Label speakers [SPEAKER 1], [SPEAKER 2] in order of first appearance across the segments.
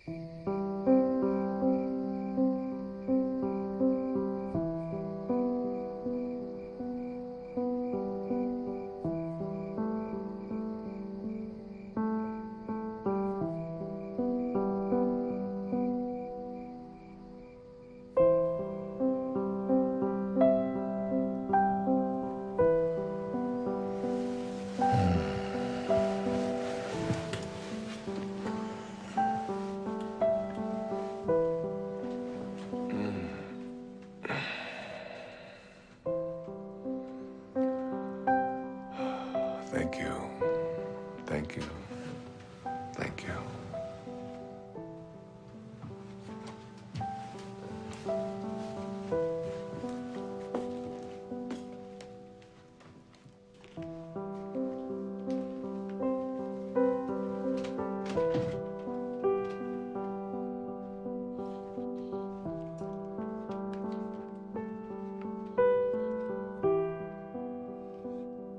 [SPEAKER 1] Thank you. Thank you. Thank you.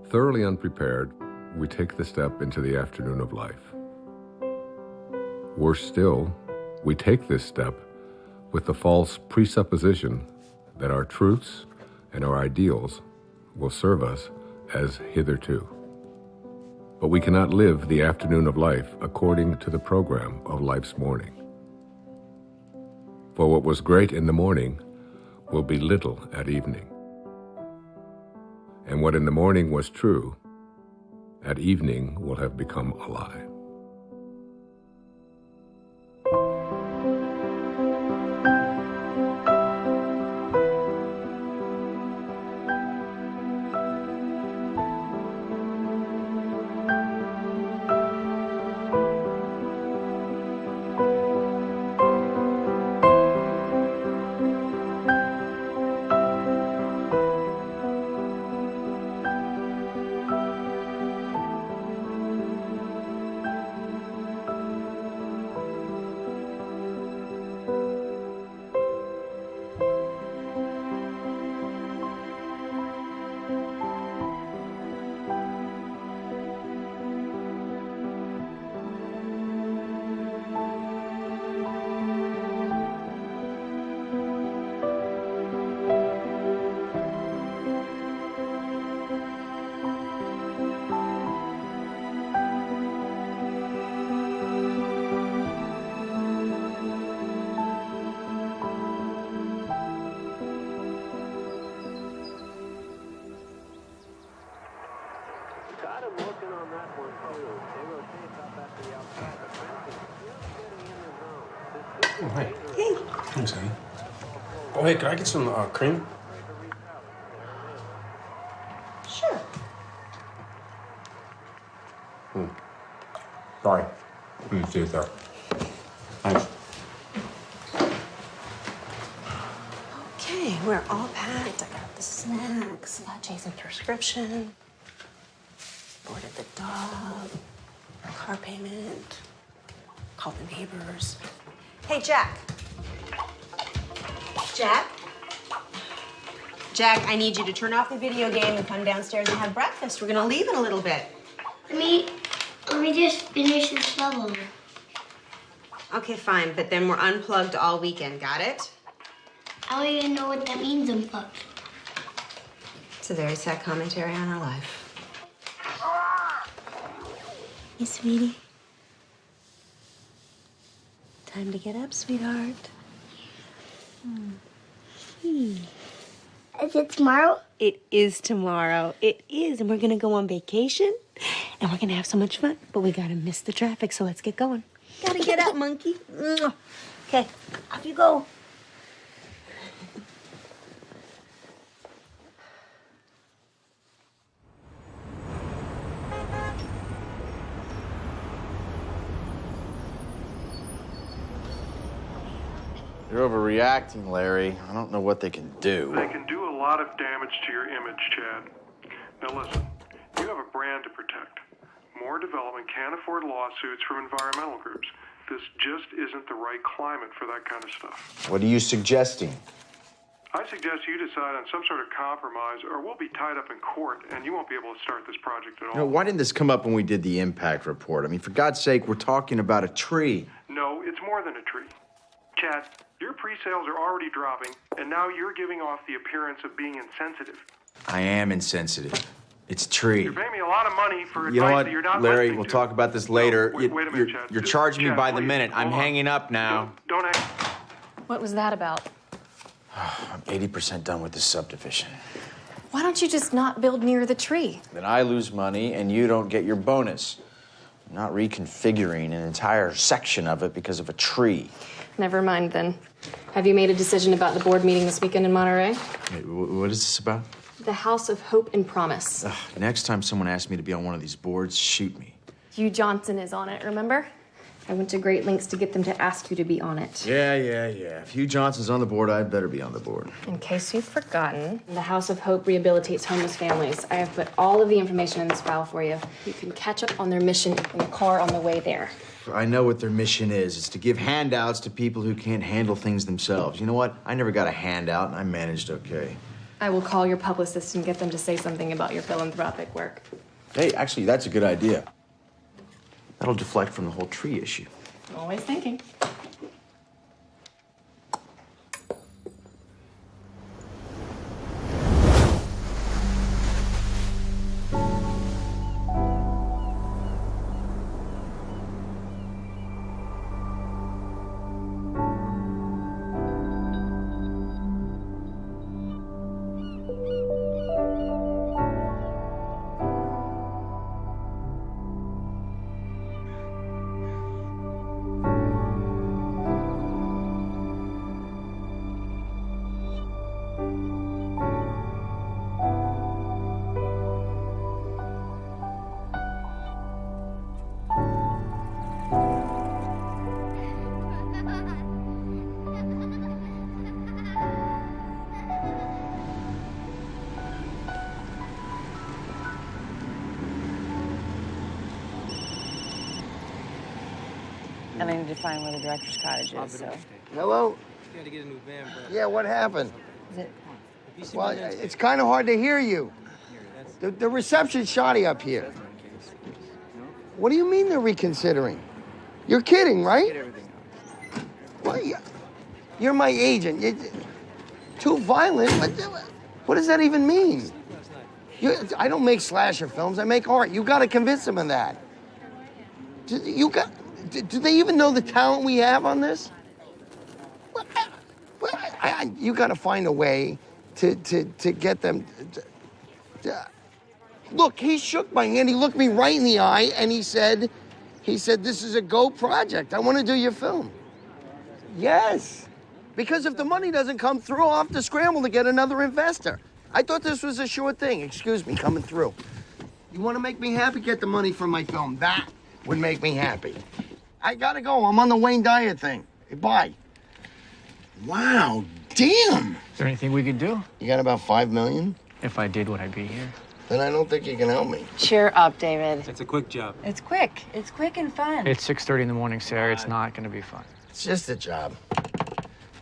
[SPEAKER 1] Thoroughly unprepared, we take the step into the afternoon of life. Worse still, we take this step with the false presupposition that our truths and our ideals will serve us as hitherto. But we cannot live the afternoon of life according to the program of life's morning. For what was great in the morning will be little at evening. And what in the morning was true, at evening will have become a lie.
[SPEAKER 2] Oh, hey. Hey. Thanks, honey. Oh, hey, could I get some cream?
[SPEAKER 3] Sure.
[SPEAKER 2] Sorry. Let me see it there. Thanks.
[SPEAKER 3] Okay, we're all packed. I got the snacks, Jason's prescription, boarded the dog, car payment, called the neighbors. Hey, Jack. Jack? Jack, I need you to turn off the video game and come downstairs and have breakfast. We're gonna leave in a little bit.
[SPEAKER 4] Let me just finish this level.
[SPEAKER 3] Okay, fine, but then we're unplugged all weekend, got it?
[SPEAKER 4] I don't even know what that means, unplugged.
[SPEAKER 3] It's a very sad commentary on our life. Hey, sweetie. Time to get up, sweetheart.
[SPEAKER 4] Is it tomorrow?
[SPEAKER 3] It is tomorrow. It is, and we're gonna go on vacation, and we're gonna have so much fun, but we gotta miss the traffic, so let's get going. Gotta get up, monkey. Okay, off you go.
[SPEAKER 5] You're overreacting, Larry. I don't know what they can do.
[SPEAKER 6] They can do a lot of damage to your image, Chad. Now listen, you have a brand to protect. More development can't afford lawsuits from environmental groups. This just isn't the right climate for that kind of stuff.
[SPEAKER 5] What are you suggesting?
[SPEAKER 6] I suggest you decide on some sort of compromise, or we'll be tied up in court, and you won't be able to start this project at all.
[SPEAKER 5] Why didn't this come up when we did the impact report? I mean, for God's sake, we're talking about a tree.
[SPEAKER 6] No, it's more than a tree. Chad, your pre-sales are already dropping, and now you're giving off the appearance of being insensitive.
[SPEAKER 7] I am insensitive. It's a tree.
[SPEAKER 6] You're paying me a lot of money for
[SPEAKER 7] You know
[SPEAKER 6] advice
[SPEAKER 7] what,
[SPEAKER 6] that you're not
[SPEAKER 7] Larry?
[SPEAKER 6] listening
[SPEAKER 7] We'll
[SPEAKER 6] to.
[SPEAKER 7] talk about this later.
[SPEAKER 6] No, wait a minute, Chad.
[SPEAKER 7] You're
[SPEAKER 6] Just-
[SPEAKER 7] charging me
[SPEAKER 6] Chad,
[SPEAKER 7] by the
[SPEAKER 6] please,
[SPEAKER 7] minute. I'm
[SPEAKER 6] hold on.
[SPEAKER 7] hanging up now.
[SPEAKER 6] Don't act.
[SPEAKER 8] What was that about?
[SPEAKER 7] I'm 80% done with this subdivision.
[SPEAKER 8] Why don't you just not build near the tree?
[SPEAKER 7] Then I lose money and you don't get your bonus. I'm not reconfiguring an entire section of it because of a tree.
[SPEAKER 8] Never mind then. Have you made a decision about the board meeting this weekend in Monterey?
[SPEAKER 7] Wait, what is this about?
[SPEAKER 8] The House of Hope and Promise.
[SPEAKER 7] Ugh, next time someone asks me to be on one of these boards, shoot me.
[SPEAKER 8] Hugh Johnson is on it, remember? I went to great lengths to get them to ask you to be on it.
[SPEAKER 7] Yeah. If Hugh Johnson's on the board, I'd better be on the board.
[SPEAKER 8] In case you've forgotten, the House of Hope rehabilitates homeless families. I have put all of the information in this file for you. You can catch up on their mission in the car on the way there.
[SPEAKER 7] I know what their mission is. It's to give handouts to people who can't handle things themselves. You know what? I never got a handout, and I managed okay.
[SPEAKER 8] I will call your publicist and get them to say something about your philanthropic work.
[SPEAKER 7] Hey, actually, that's a good idea. That'll deflect from the whole tree issue.
[SPEAKER 8] Always thinking.
[SPEAKER 9] And I need to find where the director's cottage is, so.
[SPEAKER 10] Hello?
[SPEAKER 2] You gotta get a new van, bro.
[SPEAKER 10] Yeah, what happened?
[SPEAKER 9] Is it?
[SPEAKER 10] Well, it's kind of hard to hear you. The reception's shoddy up here. What do you mean they're reconsidering? You're kidding, right? Well, you're my agent. You're too violent. What does that even mean? I don't make slasher films. I make art. You got to convince them of that. Do they even know the talent we have on this? You got to find a way to get them. Look, he shook my hand. He looked me right in the eye, and he said, "This is a go project. I want to do your film." Yes, because if the money doesn't come through, I'll have to scramble to get another investor. I thought this was a sure thing. Excuse me, coming through. You want to make me happy? Get the money for my film. That would make me happy. I gotta go. I'm on the Wayne Dyer thing. Hey, bye. Wow, damn.
[SPEAKER 11] Is there anything we could do?
[SPEAKER 10] You got about $5 million?
[SPEAKER 11] If I did, would I be here?
[SPEAKER 10] Then I don't think you can help me.
[SPEAKER 9] Cheer up, David.
[SPEAKER 2] It's a quick job.
[SPEAKER 9] It's quick. It's quick and fun.
[SPEAKER 11] It's 6:30 in the morning, Sarah. It's not going to be fun.
[SPEAKER 10] It's just a job.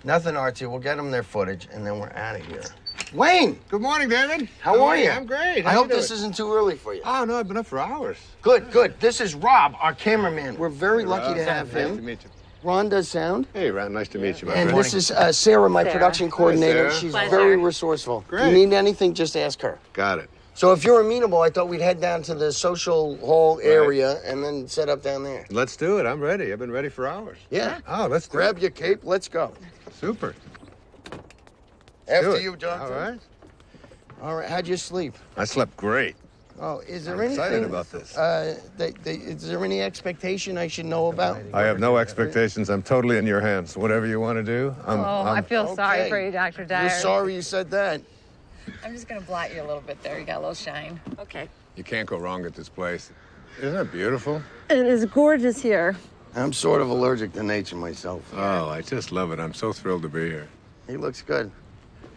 [SPEAKER 10] Nothing artsy. We'll get them their footage, and then we're out of here. Wayne!
[SPEAKER 12] Good morning, David.
[SPEAKER 10] How are you?
[SPEAKER 12] I'm great.
[SPEAKER 10] I hope this isn't too early for you.
[SPEAKER 12] Oh, no, I've been up for hours.
[SPEAKER 10] Good, good. This is Rob, our cameraman. We're very lucky
[SPEAKER 12] Rob.
[SPEAKER 10] to have
[SPEAKER 12] Nice
[SPEAKER 10] him.
[SPEAKER 12] to meet you.
[SPEAKER 10] Ron does sound.
[SPEAKER 12] Hey, Ron, nice to meet you, my
[SPEAKER 10] And
[SPEAKER 12] friend.
[SPEAKER 10] this is Sarah, my production coordinator.
[SPEAKER 12] Sarah.
[SPEAKER 10] She's
[SPEAKER 9] Pleasure.
[SPEAKER 10] very resourceful. If
[SPEAKER 12] Great.
[SPEAKER 10] you need anything, just ask her.
[SPEAKER 12] Got it.
[SPEAKER 10] So if you're amenable, I thought we'd head down to the social hall area and then set up down there.
[SPEAKER 12] Let's do it. I'm ready. I've been ready for hours.
[SPEAKER 10] Yeah.
[SPEAKER 12] Oh, let's do
[SPEAKER 10] Grab
[SPEAKER 12] it.
[SPEAKER 10] your cape. Let's go.
[SPEAKER 12] Super.
[SPEAKER 10] After
[SPEAKER 12] Do it.
[SPEAKER 10] you, Jonathan.
[SPEAKER 12] All right.
[SPEAKER 10] All right. How'd you sleep?
[SPEAKER 12] I slept great.
[SPEAKER 10] Oh, is there
[SPEAKER 12] I'm
[SPEAKER 10] anything?
[SPEAKER 12] excited about this.
[SPEAKER 10] Is there any expectation I should know about?
[SPEAKER 12] I have no expectations. I'm totally in your hands. Whatever you want to do,
[SPEAKER 9] I feel sorry
[SPEAKER 10] Okay.
[SPEAKER 9] for you, Dr. Dyer.
[SPEAKER 10] You're sorry you said that.
[SPEAKER 9] I'm just gonna blot you a little bit there. You got a little shine. Okay.
[SPEAKER 1] You can't go wrong at this place. Isn't it beautiful?
[SPEAKER 9] It is gorgeous here.
[SPEAKER 10] I'm sort of allergic to nature myself.
[SPEAKER 1] Oh, I just love it. I'm so thrilled to be here.
[SPEAKER 10] He looks good.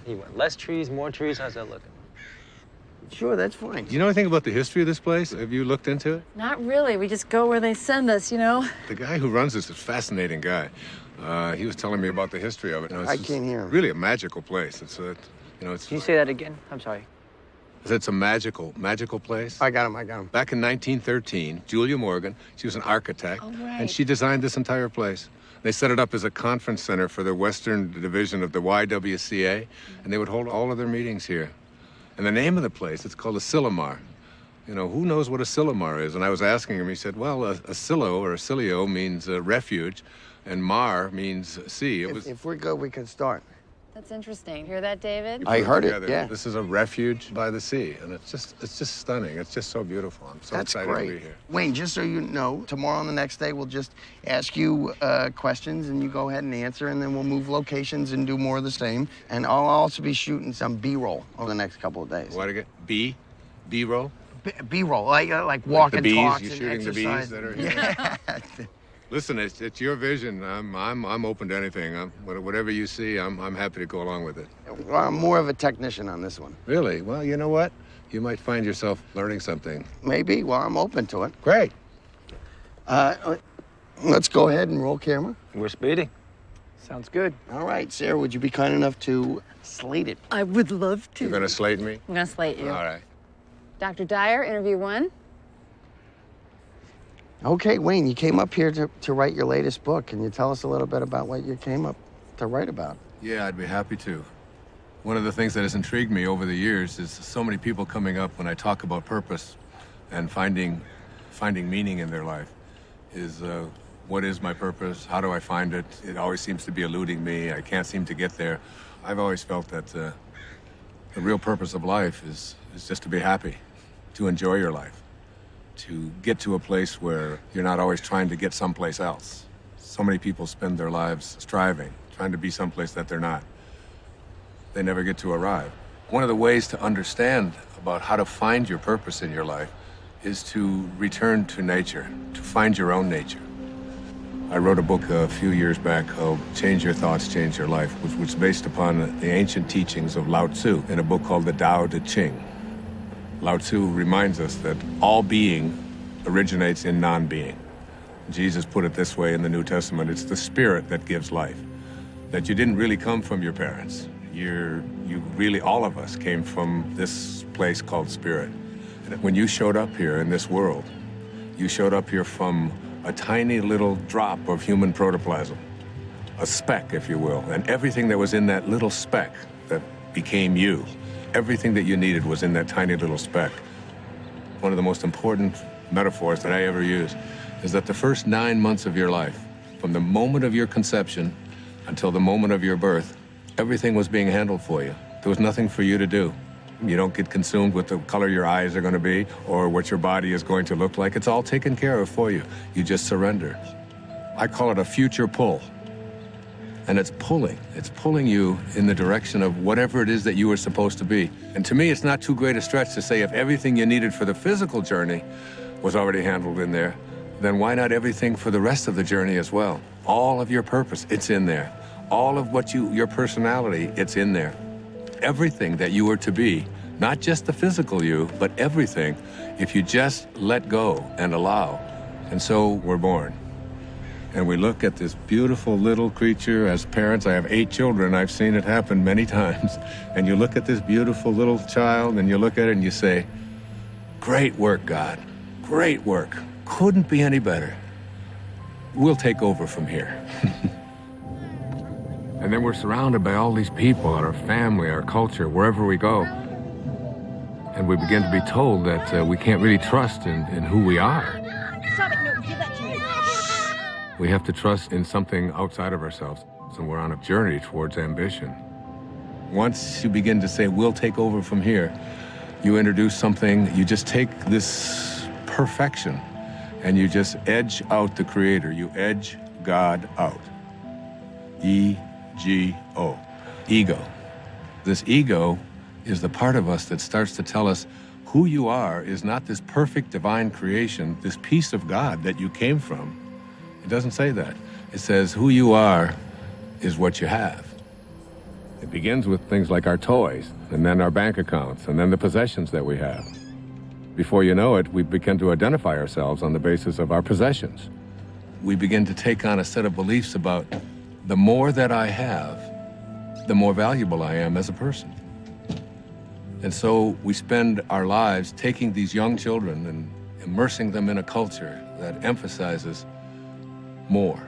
[SPEAKER 2] You want less trees, more trees? How's that looking?
[SPEAKER 10] Sure, that's fine.
[SPEAKER 1] Do you know anything about the history of this place? Have you looked into it?
[SPEAKER 9] Not really. We just go where they send us, you know?
[SPEAKER 1] The guy who runs this is a fascinating guy. He was telling me about the history of it.
[SPEAKER 10] I can't hear him.
[SPEAKER 1] Really a magical place. It's
[SPEAKER 2] Can you say that again? I'm sorry.
[SPEAKER 1] It's a magical place.
[SPEAKER 10] I got him.
[SPEAKER 1] Back in 1913, Julia Morgan, she was an architect, and she designed this entire place. They set it up as a conference center for the Western Division of the YWCA, and they would hold all of their meetings here. And the name of the place, it's called a Silomar. You know, who knows what a Silomar is? And I was asking him, he said, well, a silo or a silio means refuge, and mar means sea.
[SPEAKER 10] If we're good, we can start.
[SPEAKER 9] That's interesting. Hear that, David?
[SPEAKER 10] I heard it, yeah.
[SPEAKER 1] This is a refuge by the sea, and it's just stunning. It's just so beautiful. I'm so excited to be here.
[SPEAKER 10] Wayne, just so you know, tomorrow and the next day, we'll just ask you questions, and you go ahead and answer, and then we'll move locations and do more of the same. And I'll also be shooting some B-roll over the next couple of days.
[SPEAKER 1] What again? B-roll?
[SPEAKER 10] B-roll, like walking
[SPEAKER 1] the bees,
[SPEAKER 10] talks
[SPEAKER 1] you're
[SPEAKER 10] and
[SPEAKER 1] shooting
[SPEAKER 10] exercise.
[SPEAKER 1] the bees that are here.
[SPEAKER 10] Yeah.
[SPEAKER 1] Listen, it's your vision. I'm open to anything. Whatever you see, I'm happy to go along with it.
[SPEAKER 10] Well, I'm more of a technician on this one.
[SPEAKER 1] Really? Well, you know what? You might find yourself learning something.
[SPEAKER 10] Maybe. Well, I'm open to it.
[SPEAKER 1] Great.
[SPEAKER 10] Let's go ahead and roll camera.
[SPEAKER 11] We're speeding. Sounds good.
[SPEAKER 10] All right, Sarah, would you be kind enough to slate it?
[SPEAKER 9] I would love to.
[SPEAKER 1] You're gonna slate me?
[SPEAKER 9] I'm gonna slate you.
[SPEAKER 1] All right.
[SPEAKER 9] Dr. Dyer, interview 1.
[SPEAKER 10] Okay, Wayne, you came up here to write your latest book. Can you tell us a little bit about what you came up to write about?
[SPEAKER 1] Yeah, I'd be happy to. One of the things that has intrigued me over the years is so many people coming up when I talk about purpose and finding meaning in their life is what is my purpose? How do I find it? It always seems to be eluding me. I can't seem to get there. I've always felt that the real purpose of life is just to be happy, to enjoy your life, to get to a place where you're not always trying to get someplace else. So many people spend their lives striving, trying to be someplace that they're not. They never get to arrive. One of the ways to understand about how to find your purpose in your life is to return to nature, to find your own nature. I wrote a book a few years back called Change Your Thoughts, Change Your Life, which was based upon the ancient teachings of Lao Tzu in a book called the Tao Te Ching. Lao Tzu reminds us that all being originates in non-being. Jesus put it this way in the New Testament, it's the spirit that gives life. That you didn't really come from your parents. You really, all of us came from this place called spirit. And when you showed up here in this world, you showed up here from a tiny little drop of human protoplasm, a speck, if you will, and everything that was in that little speck that became you, everything that you needed was in that tiny little speck. One of the most important metaphors that I ever use is that the first 9 months of your life, from the moment of your conception until the moment of your birth, everything was being handled for you. There was nothing for you to do. You don't get consumed with the color your eyes are going to be or what your body is going to look like. It's all taken care of for you. You just surrender. I call it a future pull. And it's pulling you in the direction of whatever it is that you were supposed to be. And to me, it's not too great a stretch to say if everything you needed for the physical journey was already handled in there, then why not everything for the rest of the journey as well? All of your purpose, it's in there. All of what your personality, it's in there. Everything that you were to be, not just the physical you, but everything, if you just let go and allow. And so we're born. And we look at this beautiful little creature. As parents, I have 8 children. I've seen it happen many times. And you look at this beautiful little child and you look at it and you say, great work, God. Great work. Couldn't be any better. We'll take over from here. And then we're surrounded by all these people, our family, our culture, wherever we go. And we begin to be told that we can't really trust in who we are.
[SPEAKER 13] Stop it, no, give that to me.
[SPEAKER 1] We have to trust in something outside of ourselves, and we're on a journey towards ambition. Once you begin to say, we'll take over from here, you introduce something, you just take this perfection, and you just edge out the Creator. You edge God out. E-G-O. Ego. This ego is the part of us that starts to tell us who you are is not this perfect divine creation, this piece of God that you came from. It doesn't say that. It says who you are is what you have. It begins with things like our toys, and then our bank accounts, and then the possessions that we have. Before you know it, we begin to identify ourselves on the basis of our possessions. We begin to take on a set of beliefs about the more that I have, the more valuable I am as a person. And so we spend our lives taking these young children and immersing them in a culture that emphasizes more.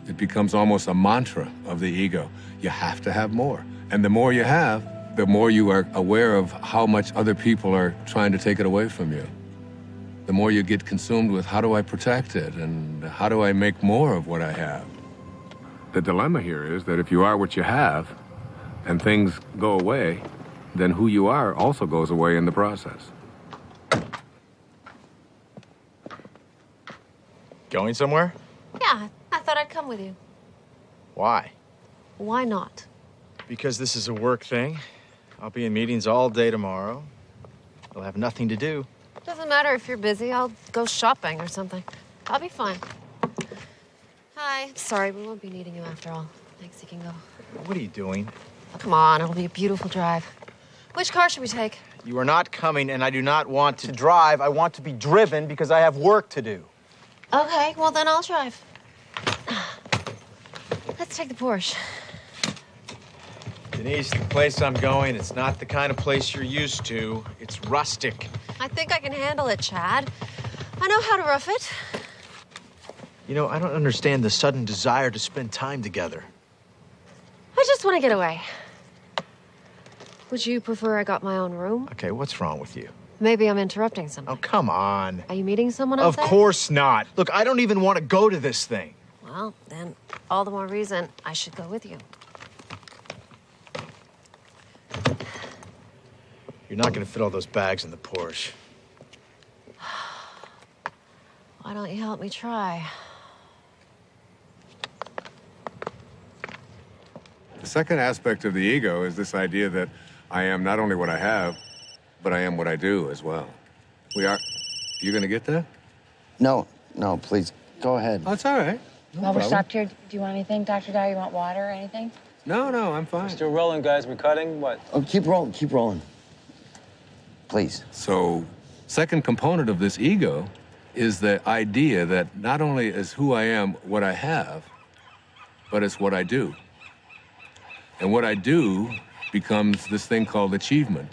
[SPEAKER 1] It becomes almost a mantra of the ego. You have to have more. And the more you have, the more you are aware of how much other people are trying to take it away from you. The more you get consumed with how do I protect it and how do I make more of what I have. The dilemma here is that if you are what you have and things go away, then who you are also goes away in the process.
[SPEAKER 7] Going somewhere?
[SPEAKER 14] Yeah, I thought I'd come with you.
[SPEAKER 7] Why?
[SPEAKER 14] Why not?
[SPEAKER 7] Because this is a work thing. I'll be in meetings all day tomorrow. I'll have nothing to do.
[SPEAKER 14] Doesn't matter if you're busy. I'll go shopping or something. I'll be fine. Hi. Sorry, we won't be needing you after all. Thanks, you can go.
[SPEAKER 7] What are you doing?
[SPEAKER 14] Come on, it'll be a beautiful drive. Which car should we take?
[SPEAKER 7] You are not coming, and I do not want to drive. I want to be driven because I have work to do.
[SPEAKER 14] Okay, well then I'll drive. Let's take the Porsche.
[SPEAKER 7] Denise, the place I'm going, it's not the kind of place you're used to. It's rustic.
[SPEAKER 14] I think I can handle it, Chad. I know how to rough it.
[SPEAKER 7] You know, I don't understand the sudden desire to spend time together.
[SPEAKER 14] I just want to get away. Would you prefer I got my own room?
[SPEAKER 7] Okay, what's wrong with you?
[SPEAKER 14] Maybe I'm interrupting something.
[SPEAKER 7] Oh, come on.
[SPEAKER 14] Are you meeting someone else?
[SPEAKER 7] Of course not. Look, I don't even want to go to this thing.
[SPEAKER 14] Well, then all the more reason I should go with you.
[SPEAKER 7] You're not going to fit all those bags in the Porsche.
[SPEAKER 14] Why don't you help me try?
[SPEAKER 1] The second aspect of the ego is this idea that I am not only what I have, but I am what I do as well. We are... You gonna get that?
[SPEAKER 10] No, please, go ahead.
[SPEAKER 1] Oh, it's all right. No
[SPEAKER 9] While we're
[SPEAKER 1] problem.
[SPEAKER 9] stopped here, do you want anything, Dr. Dyer? You want water or anything?
[SPEAKER 1] No, I'm fine.
[SPEAKER 11] We're still rolling, guys. We're cutting. What?
[SPEAKER 10] Oh, keep rolling. Please.
[SPEAKER 1] So, second component of this ego is the idea that not only is who I am what I have, but it's what I do. And what I do becomes this thing called achievement.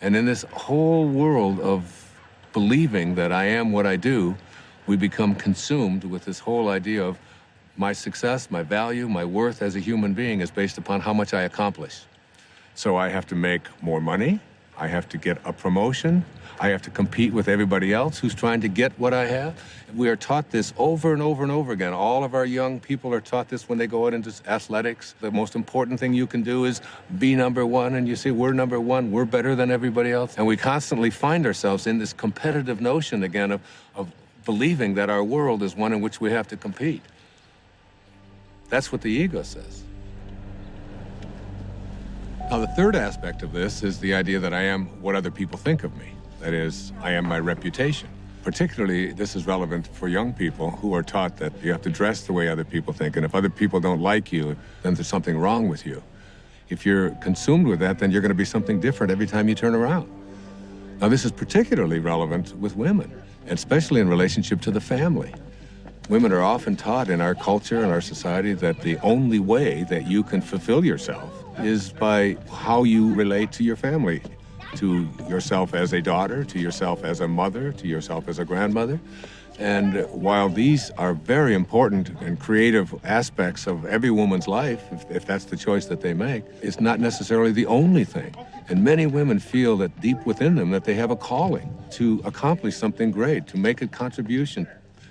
[SPEAKER 1] And in this whole world of believing that I am what I do, we become consumed with this whole idea of my success, my value, my worth as a human being is based upon how much I accomplish. So I have to make more money, I have to get a promotion, I have to compete with everybody else who's trying to get what I have. We are taught this over and over and over again. All of our young people are taught this when they go out into athletics. The most important thing you can do is be number one, and you say, we're number one, we're better than everybody else. And we constantly find ourselves in this competitive notion again of believing that our world is one in which we have to compete. That's what the ego says. Now, the third aspect of this is the idea that I am what other people think of me. That is, I am my reputation. Particularly, this is relevant for young people who are taught that you have to dress the way other people think, and if other people don't like you, then there's something wrong with you. If you're consumed with that, then you're going to be something different every time you turn around. Now, this is particularly relevant with women, especially in relationship to the family. Women are often taught in our culture and our society that the only way that you can fulfill yourself is by how you relate to your family, to yourself as a daughter, to yourself as a mother, to yourself as a grandmother. And while these are very important and creative aspects of every woman's life, if that's the choice that they make, it's not necessarily the only thing. And many women feel that deep within them that they have a calling to accomplish something great, to make a contribution.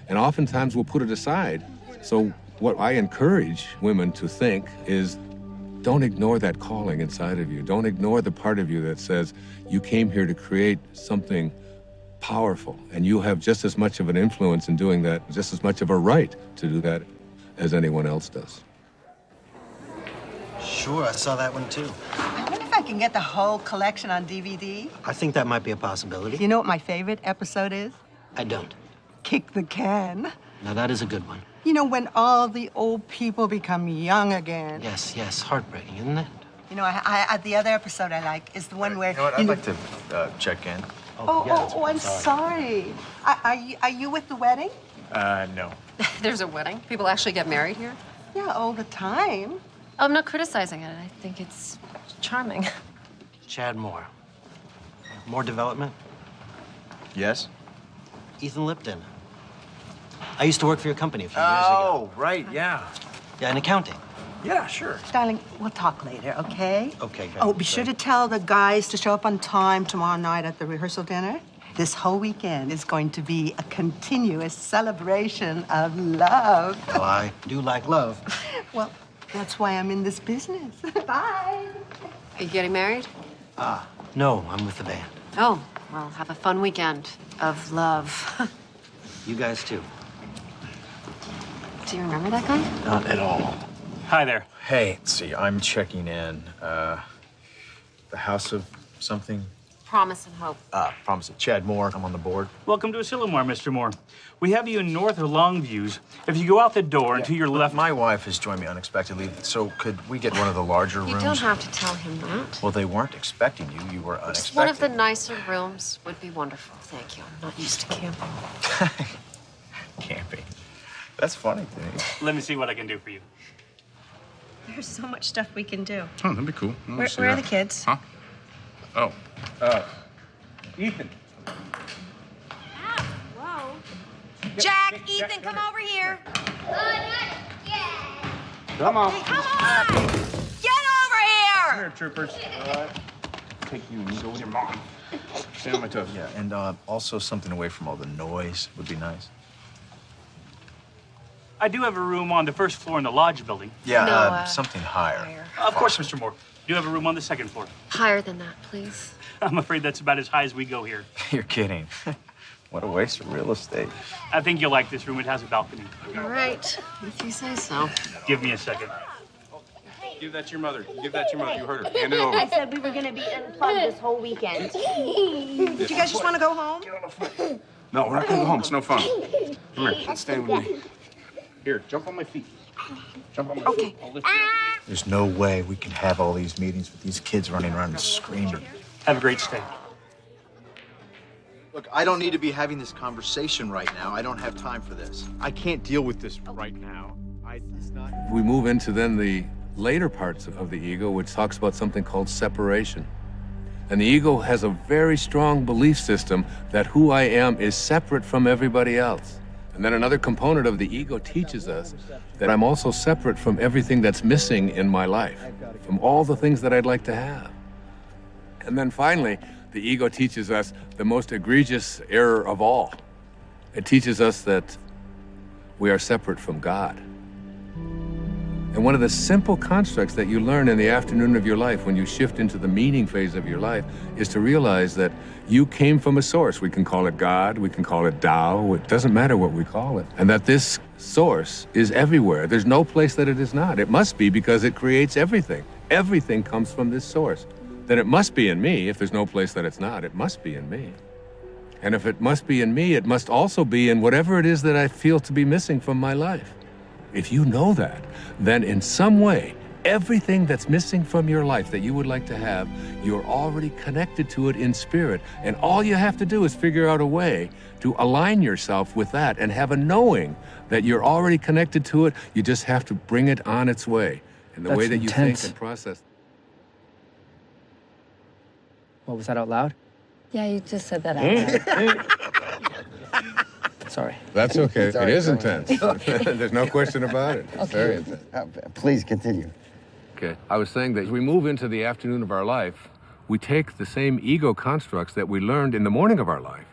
[SPEAKER 1] And oftentimes we'll put it aside. So what I encourage women to think is, don't ignore that calling inside of you. Don't ignore the part of you that says you came here to create something powerful, and you have just as much of an influence in doing that, just as much of a right to do that as anyone else does.
[SPEAKER 15] Sure, I saw that one too.
[SPEAKER 13] I wonder if I can get the whole collection on DVD.
[SPEAKER 15] I think that might be a possibility.
[SPEAKER 13] You know what my favorite episode is?
[SPEAKER 15] I don't.
[SPEAKER 13] Kick the Can.
[SPEAKER 15] Now that is a good one.
[SPEAKER 13] You know, when all the old people become young again.
[SPEAKER 15] Yes, heartbreaking, isn't it?
[SPEAKER 13] You know, I the other episode I like is the one where...
[SPEAKER 7] You know what, I'd like to check in.
[SPEAKER 13] I'm sorry. Are you with the wedding?
[SPEAKER 7] No.
[SPEAKER 9] There's a wedding? People actually get married here?
[SPEAKER 13] Yeah, all the time.
[SPEAKER 9] I'm not criticizing it. I think it's charming.
[SPEAKER 15] Chad Moore. More development?
[SPEAKER 7] Yes?
[SPEAKER 15] Ethan Lipton. I used to work for your company a few years ago.
[SPEAKER 7] Oh, right, yeah.
[SPEAKER 15] Yeah, in accounting.
[SPEAKER 7] Yeah, sure.
[SPEAKER 13] Darling, we'll talk later, okay?
[SPEAKER 15] Okay, good.
[SPEAKER 13] Oh, be sure to tell the guys to show up on time tomorrow night at the rehearsal dinner. This whole weekend is going to be a continuous celebration of love.
[SPEAKER 15] Well, I do like love.
[SPEAKER 13] Well, that's why I'm in this business. Bye.
[SPEAKER 14] Are you getting married?
[SPEAKER 15] No, I'm with the band.
[SPEAKER 14] Oh, well, have a fun weekend of love.
[SPEAKER 15] You guys too.
[SPEAKER 14] Do you remember that guy?
[SPEAKER 7] Not at all.
[SPEAKER 16] Hi there.
[SPEAKER 7] Hey, let's see, I'm checking in. The House of something?
[SPEAKER 14] Promise and Hope.
[SPEAKER 7] Promise it. Chad Moore, I'm on the board.
[SPEAKER 16] Welcome to Asilomar, Mr. Moore. We have you in North or Longviews. If you go out the door and to your left...
[SPEAKER 7] My wife has joined me unexpectedly, so could we get one of the larger rooms?
[SPEAKER 14] You don't have to tell him that.
[SPEAKER 7] Well, they weren't expecting you. You were
[SPEAKER 14] Just
[SPEAKER 7] unexpected.
[SPEAKER 14] one of the nicer rooms would be wonderful. Thank you. I'm not used to camping.
[SPEAKER 7] Camping. That's funny to me.
[SPEAKER 16] Let me see what I can do for you.
[SPEAKER 3] There's so much stuff we can do.
[SPEAKER 2] Oh, that'd be cool.
[SPEAKER 3] Where are the kids?
[SPEAKER 2] Huh? Oh.
[SPEAKER 16] Ethan.
[SPEAKER 14] Whoa. Jack, Ethan, come over here.
[SPEAKER 2] Come on.
[SPEAKER 14] Come on! Get over here!
[SPEAKER 2] Come here, troopers. Take you and you go with your mom. Stand on my toes.
[SPEAKER 7] Yeah, and also something away from all the noise would be nice.
[SPEAKER 16] I do have a room on the first floor in the lodge building.
[SPEAKER 7] Yeah,
[SPEAKER 14] No,
[SPEAKER 7] something higher.
[SPEAKER 16] Of course, Mr. Moore. Do you have a room on the second floor?
[SPEAKER 14] Higher than that, please.
[SPEAKER 16] I'm afraid that's about as high as we go here.
[SPEAKER 7] You're kidding. What a waste of real estate.
[SPEAKER 16] I think you'll like this room. It has a balcony.
[SPEAKER 14] All right, if you say so.
[SPEAKER 16] Give me a second.
[SPEAKER 2] Give that to your mother. Give that to your mother. You heard her. Hand it over.
[SPEAKER 8] I said we were gonna be unplugged this whole weekend.
[SPEAKER 13] Do you guys just want to go home?
[SPEAKER 2] No, we're not gonna go home. It's no fun. Come here. Stand with me. Here, jump on my feet. Jump on my feet. I'll lift you up.
[SPEAKER 7] There's no way we can have all these meetings with these kids running around and screaming.
[SPEAKER 16] Have a great stay.
[SPEAKER 7] Look, I don't need to be having this conversation right now. I don't have time for this. I can't deal with this right now. It's not...
[SPEAKER 1] We move into then the later parts of the ego, which talks about something called separation. And the ego has a very strong belief system that who I am is separate from everybody else. And then another component of the ego teaches us that I'm also separate from everything that's missing in my life, from all the things that I'd like to have. And then finally, the ego teaches us the most egregious error of all. It teaches us that we are separate from God. And one of the simple constructs that you learn in the afternoon of your life when you shift into the meaning phase of your life is to realize that you came from a source. We can call it God, we can call it Tao, it doesn't matter what we call it. And that this source is everywhere. There's no place that it is not. It must be because it creates everything. Everything comes from this source. Then it must be in me. If there's no place that it's not, it must be in me. And if it must be in me, it must also be in whatever it is that I feel to be missing from my life. If you know that, then in some way, everything that's missing from your life that you would like to have, you're already connected to it in spirit. And all you have to do is figure out a way to align yourself with that and have a knowing that you're already connected to it. You just have to bring it on its way in the way that you think and process.
[SPEAKER 17] What, was that out loud?
[SPEAKER 18] Yeah, you just said that out loud.
[SPEAKER 17] Sorry.
[SPEAKER 1] That's okay.
[SPEAKER 18] Sorry,
[SPEAKER 1] it is
[SPEAKER 18] go
[SPEAKER 1] intense. There's no question about it. It's very intense.
[SPEAKER 18] Please continue.
[SPEAKER 1] Okay. I was saying that as we move into the afternoon of our life, we take the same ego constructs that we learned in the morning of our life,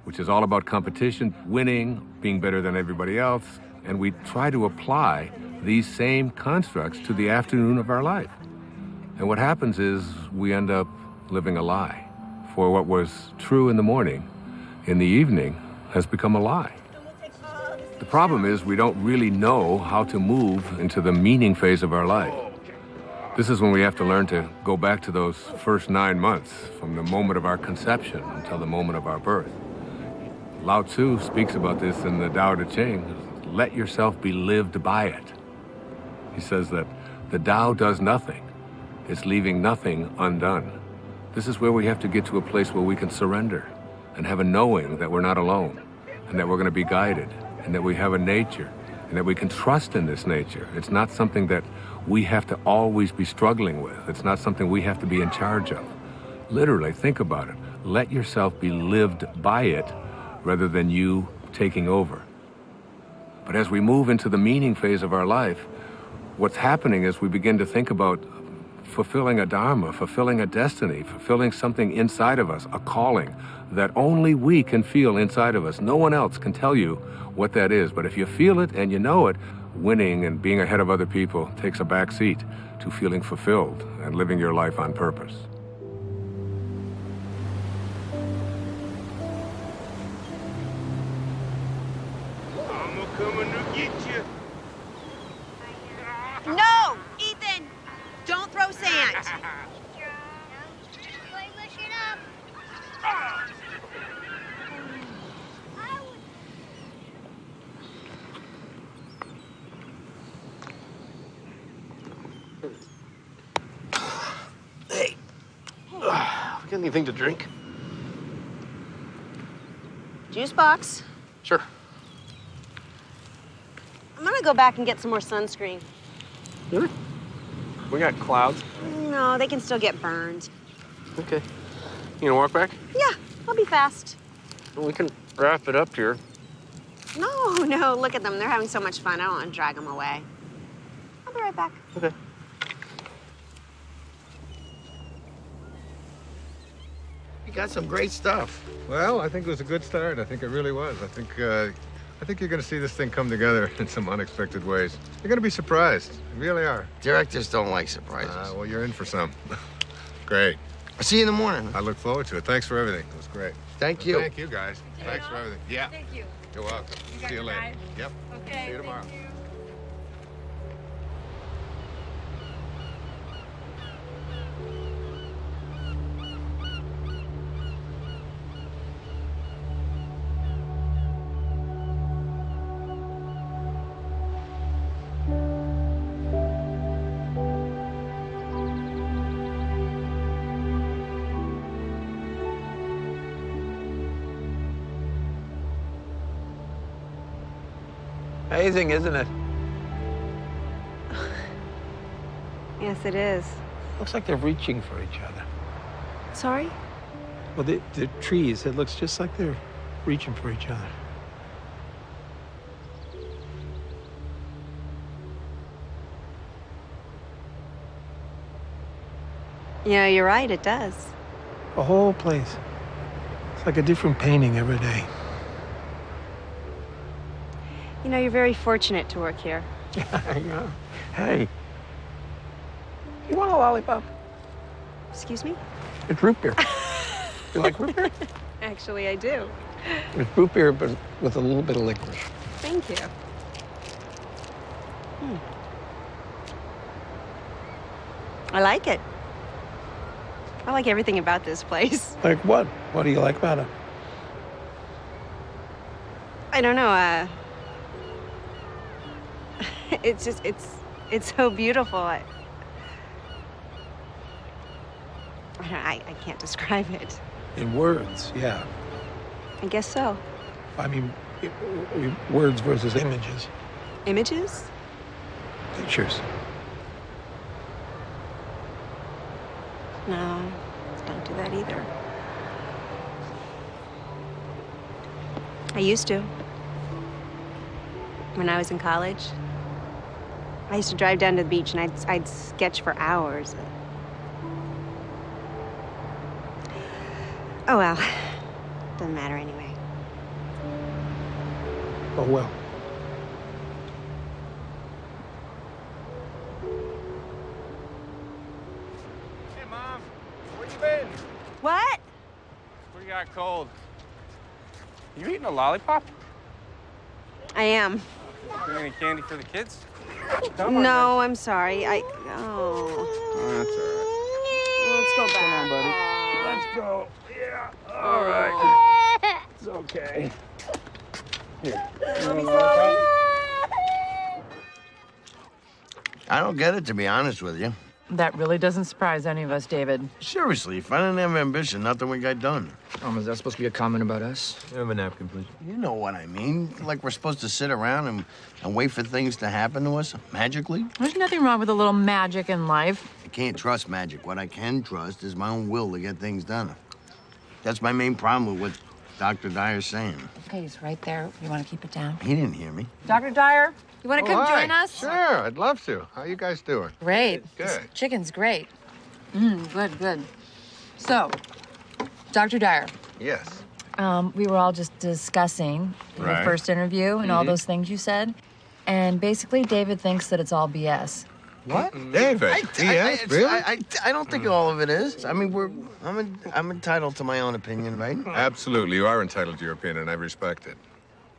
[SPEAKER 1] which is all about competition, winning, being better than everybody else, and we try to apply these same constructs to the afternoon of our life. And what happens is we end up living a lie. For what was true in the morning, in the evening, has become a lie. The problem is we don't really know how to move into the meaning phase of our life. This is when we have to learn to go back to those first 9 months, from the moment of our conception until the moment of our birth. Lao Tzu speaks about this in the Tao Te Ching. Let yourself be lived by it. He says that the Tao does nothing. It's leaving nothing undone. This is where we have to get to a place where we can surrender and have a knowing that we're not alone and that we're going to be guided and that we have a nature and that we can trust in this nature. It's not something that we have to always be struggling with. It's not something we have to be in charge of. Literally, think about it. Let yourself be lived by it rather than you taking over. But as we move into the meaning phase of our life, what's happening is we begin to think about fulfilling a dharma, fulfilling a destiny, fulfilling something inside of us, a calling that only we can feel inside of us. No one else can tell you what that is. But if you feel it and you know it, winning and being ahead of other people takes a back seat to feeling fulfilled and living your life on purpose.
[SPEAKER 19] I'm coming to get you.
[SPEAKER 20] No! Ethan! Don't throw sand!
[SPEAKER 19] Hey, got anything to drink?
[SPEAKER 20] Juice box.
[SPEAKER 19] Sure.
[SPEAKER 20] I'm gonna go back and get some more sunscreen.
[SPEAKER 19] Really? We got clouds.
[SPEAKER 20] No, they can still get burned.
[SPEAKER 19] Okay. You gonna walk back?
[SPEAKER 20] Yeah, I'll be fast.
[SPEAKER 19] We can wrap it up here.
[SPEAKER 20] No, look at them. They're having so much fun. I don't want to drag them away. I'll be right back.
[SPEAKER 19] Okay.
[SPEAKER 10] You got some great stuff.
[SPEAKER 12] Well, I think it was a good start. I think it really was. I think you're going to see this thing come together in some unexpected ways. You're going to be surprised. You really are.
[SPEAKER 10] Directors don't like surprises.
[SPEAKER 12] Well, you're in for some. Great.
[SPEAKER 10] I'll see you in the morning.
[SPEAKER 12] I look forward to it. Thanks for everything. It was great.
[SPEAKER 10] Thank you.
[SPEAKER 12] Thank you, guys. Thanks for everything. Yeah.
[SPEAKER 9] Thank you.
[SPEAKER 12] You're welcome. See you later.
[SPEAKER 9] ride?
[SPEAKER 12] Yep.
[SPEAKER 9] Okay.
[SPEAKER 12] See you tomorrow.
[SPEAKER 9] Thank you.
[SPEAKER 21] Amazing, isn't it?
[SPEAKER 20] Yes, it is.
[SPEAKER 21] Looks like they're reaching for each other.
[SPEAKER 20] Sorry?
[SPEAKER 21] Well, the trees, it looks just like they're reaching for each other.
[SPEAKER 20] Yeah, you're right, it does.
[SPEAKER 21] The whole place. It's like a different painting every day.
[SPEAKER 20] You know, you're very fortunate to work here.
[SPEAKER 21] Yeah. Hey, you want a lollipop?
[SPEAKER 20] Excuse me?
[SPEAKER 21] It's root beer. You like root beer?
[SPEAKER 20] Actually, I do.
[SPEAKER 21] It's root beer, but with a little bit of licorice.
[SPEAKER 20] Thank you. I like it. I like everything about this place.
[SPEAKER 21] Like what? What do you like about it?
[SPEAKER 20] I don't know, it's just, it's so beautiful. I can't describe it.
[SPEAKER 21] In words, yeah.
[SPEAKER 20] I guess so.
[SPEAKER 21] I mean, words versus images.
[SPEAKER 20] Images?
[SPEAKER 21] Pictures.
[SPEAKER 20] No, don't do that either. I used to. When I was in college, I used to drive down to the beach and I'd sketch for hours. Oh well, doesn't matter anyway.
[SPEAKER 21] Oh well.
[SPEAKER 19] Hey, Mom. Where you been?
[SPEAKER 20] What?
[SPEAKER 19] We got cold. You eating a lollipop?
[SPEAKER 20] I am.
[SPEAKER 19] Got any candy for the kids?
[SPEAKER 20] No, I'm sorry. Oh,
[SPEAKER 19] that's all right.
[SPEAKER 20] let's go back.
[SPEAKER 19] Come on, buddy.
[SPEAKER 21] Let's go. Yeah.
[SPEAKER 19] All right.
[SPEAKER 21] It's okay. Here.
[SPEAKER 10] I don't get it, to be honest with you.
[SPEAKER 9] That really doesn't surprise any of us, David.
[SPEAKER 10] Seriously, if I didn't have ambition, nothing would get done.
[SPEAKER 17] Is that supposed to be a comment about us?
[SPEAKER 10] You have a napkin, please. You know what I mean. Like we're supposed to sit around and wait for things to happen to us magically.
[SPEAKER 9] There's nothing wrong with a little magic in life.
[SPEAKER 10] I can't trust magic. What I can trust is my own will to get things done. That's my main problem with what Dr. Dyer's saying.
[SPEAKER 9] Okay, he's right there. You want to keep it down?
[SPEAKER 10] He didn't hear me.
[SPEAKER 9] Dr. Dyer, you want to come
[SPEAKER 12] hi.
[SPEAKER 9] join us?
[SPEAKER 12] Sure, I'd love to. How you guys doing?
[SPEAKER 9] Great.
[SPEAKER 12] Good.
[SPEAKER 9] This chicken's great. Good. So, Dr. Dyer.
[SPEAKER 12] Yes.
[SPEAKER 9] We were all just discussing your
[SPEAKER 12] Right.
[SPEAKER 9] first interview and all those things you said. And basically, David thinks that it's all BS.
[SPEAKER 10] What?
[SPEAKER 12] David, really?
[SPEAKER 10] I don't think all of it is. I mean, I'm entitled to my own opinion, right?
[SPEAKER 12] Absolutely, you are entitled to your opinion, and I respect it.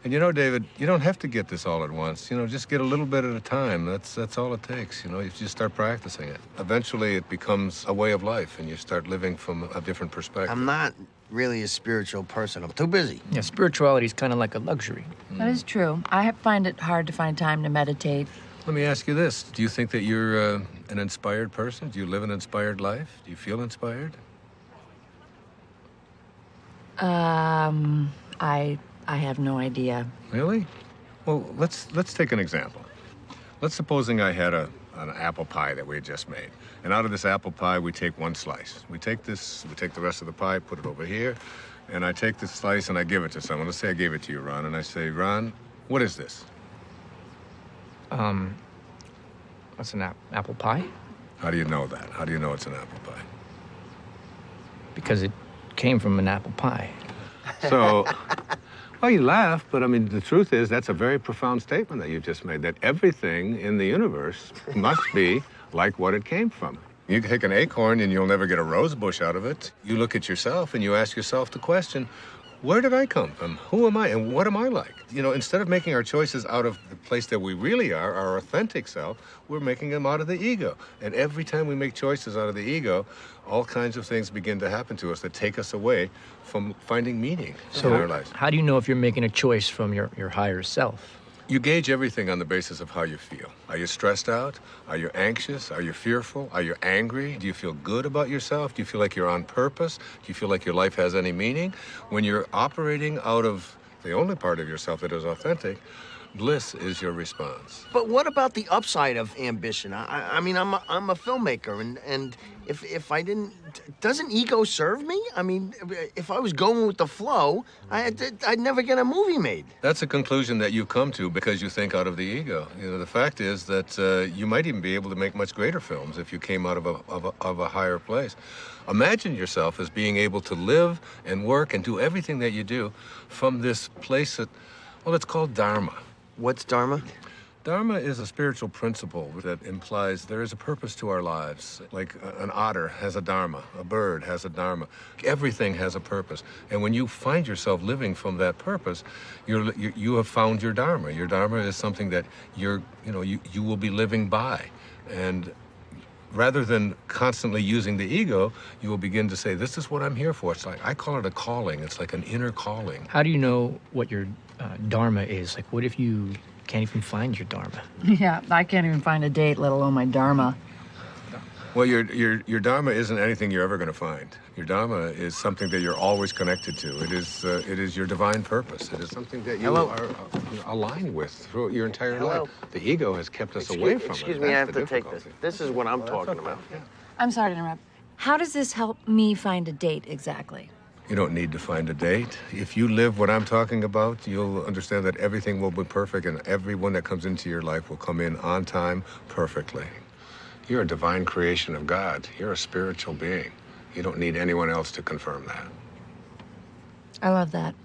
[SPEAKER 12] And you know, David, you don't have to get this all at once. You know, just get a little bit at a time. That's all it takes. You know, if you start practicing it, eventually it becomes a way of life, and you start living from a different perspective.
[SPEAKER 10] I'm not really a spiritual person. I'm too busy.
[SPEAKER 17] Yeah, spirituality is kind of like a luxury.
[SPEAKER 9] That is true. I find it hard to find time to meditate.
[SPEAKER 12] Let me ask you this. Do you think that you're an inspired person? Do you live an inspired life? Do you feel inspired?
[SPEAKER 9] I have no idea.
[SPEAKER 12] Really? Well, let's take an example. Let's supposing I had an apple pie that we had just made. And out of this apple pie, we take one slice. We take the rest of the pie, put it over here, and I take this slice and I give it to someone. Let's say I gave it to you, Ron, and I say, Ron, what is this?
[SPEAKER 17] That's an apple pie?
[SPEAKER 12] How do you know that? How do you know it's an apple pie?
[SPEAKER 17] Because it came from an apple pie.
[SPEAKER 12] So, well, you laugh, but I mean, the truth is that's a very profound statement that you just made, that everything in the universe must be like what it came from. You take an acorn and you'll never get a rose bush out of it. You look at yourself and you ask yourself the question, where did I come from? Who am I and what am I like? You know, instead of making our choices out of the place that we really are, our authentic self, we're making them out of the ego. And every time we make choices out of the ego, all kinds of things begin to happen to us that take us away from finding meaning in our lives.
[SPEAKER 17] How do you know if you're making a choice from your higher self?
[SPEAKER 12] You gauge everything on the basis of how you feel. Are you stressed out? Are you anxious? Are you fearful? Are you angry? Do you feel good about yourself? Do you feel like you're on purpose? Do you feel like your life has any meaning? When you're operating out of the only part of yourself that is authentic, bliss is your response.
[SPEAKER 10] But what about the upside of ambition? I mean, I'm a filmmaker, and if I didn't, doesn't ego serve me? I mean, if I was going with the flow, I'd never get a movie made.
[SPEAKER 12] That's a conclusion that you come to because you think out of the ego. You know, the fact is that you might even be able to make much greater films if you came out of a higher place. Imagine yourself as being able to live and work and do everything that you do from this place that, well, it's called Dharma.
[SPEAKER 10] What's Dharma?
[SPEAKER 12] Dharma is a spiritual principle that implies there is a purpose to our lives. Like an otter has a dharma, a bird has a dharma. Everything has a purpose. And when you find yourself living from that purpose, you have found your dharma. Your dharma is something that you will be living by. And rather than constantly using the ego, you will begin to say, this is what I'm here for. It's like, I call it a calling. It's like an inner calling.
[SPEAKER 17] How do you know what your dharma is? Like, what if you can't even find your dharma?
[SPEAKER 9] Yeah, I can't even find a date, let alone my dharma.
[SPEAKER 12] Well, your dharma isn't anything you're ever going to find. Your dharma is something that you're always connected to. It is your divine purpose. It is something that you are aligned with throughout your entire life. The ego has kept us away from it.
[SPEAKER 10] Excuse me, I have to take this. This is what I'm talking about.
[SPEAKER 9] I'm sorry to interrupt. How does this help me find a date exactly?
[SPEAKER 12] You don't need to find a date. If you live what I'm talking about, you'll understand that everything will be perfect and everyone that comes into your life will come in on time perfectly. You're a divine creation of God. You're a spiritual being. You don't need anyone else to confirm that.
[SPEAKER 9] I love that.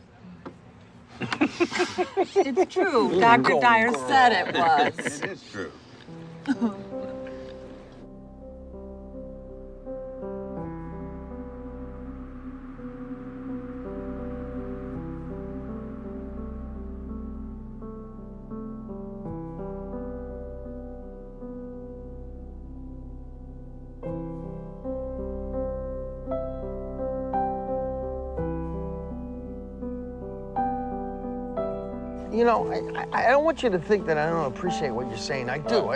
[SPEAKER 9] It's true. Dr. Dyer said it was.
[SPEAKER 12] It is true.
[SPEAKER 10] You know, I don't want you to think that I don't appreciate what you're saying. I do.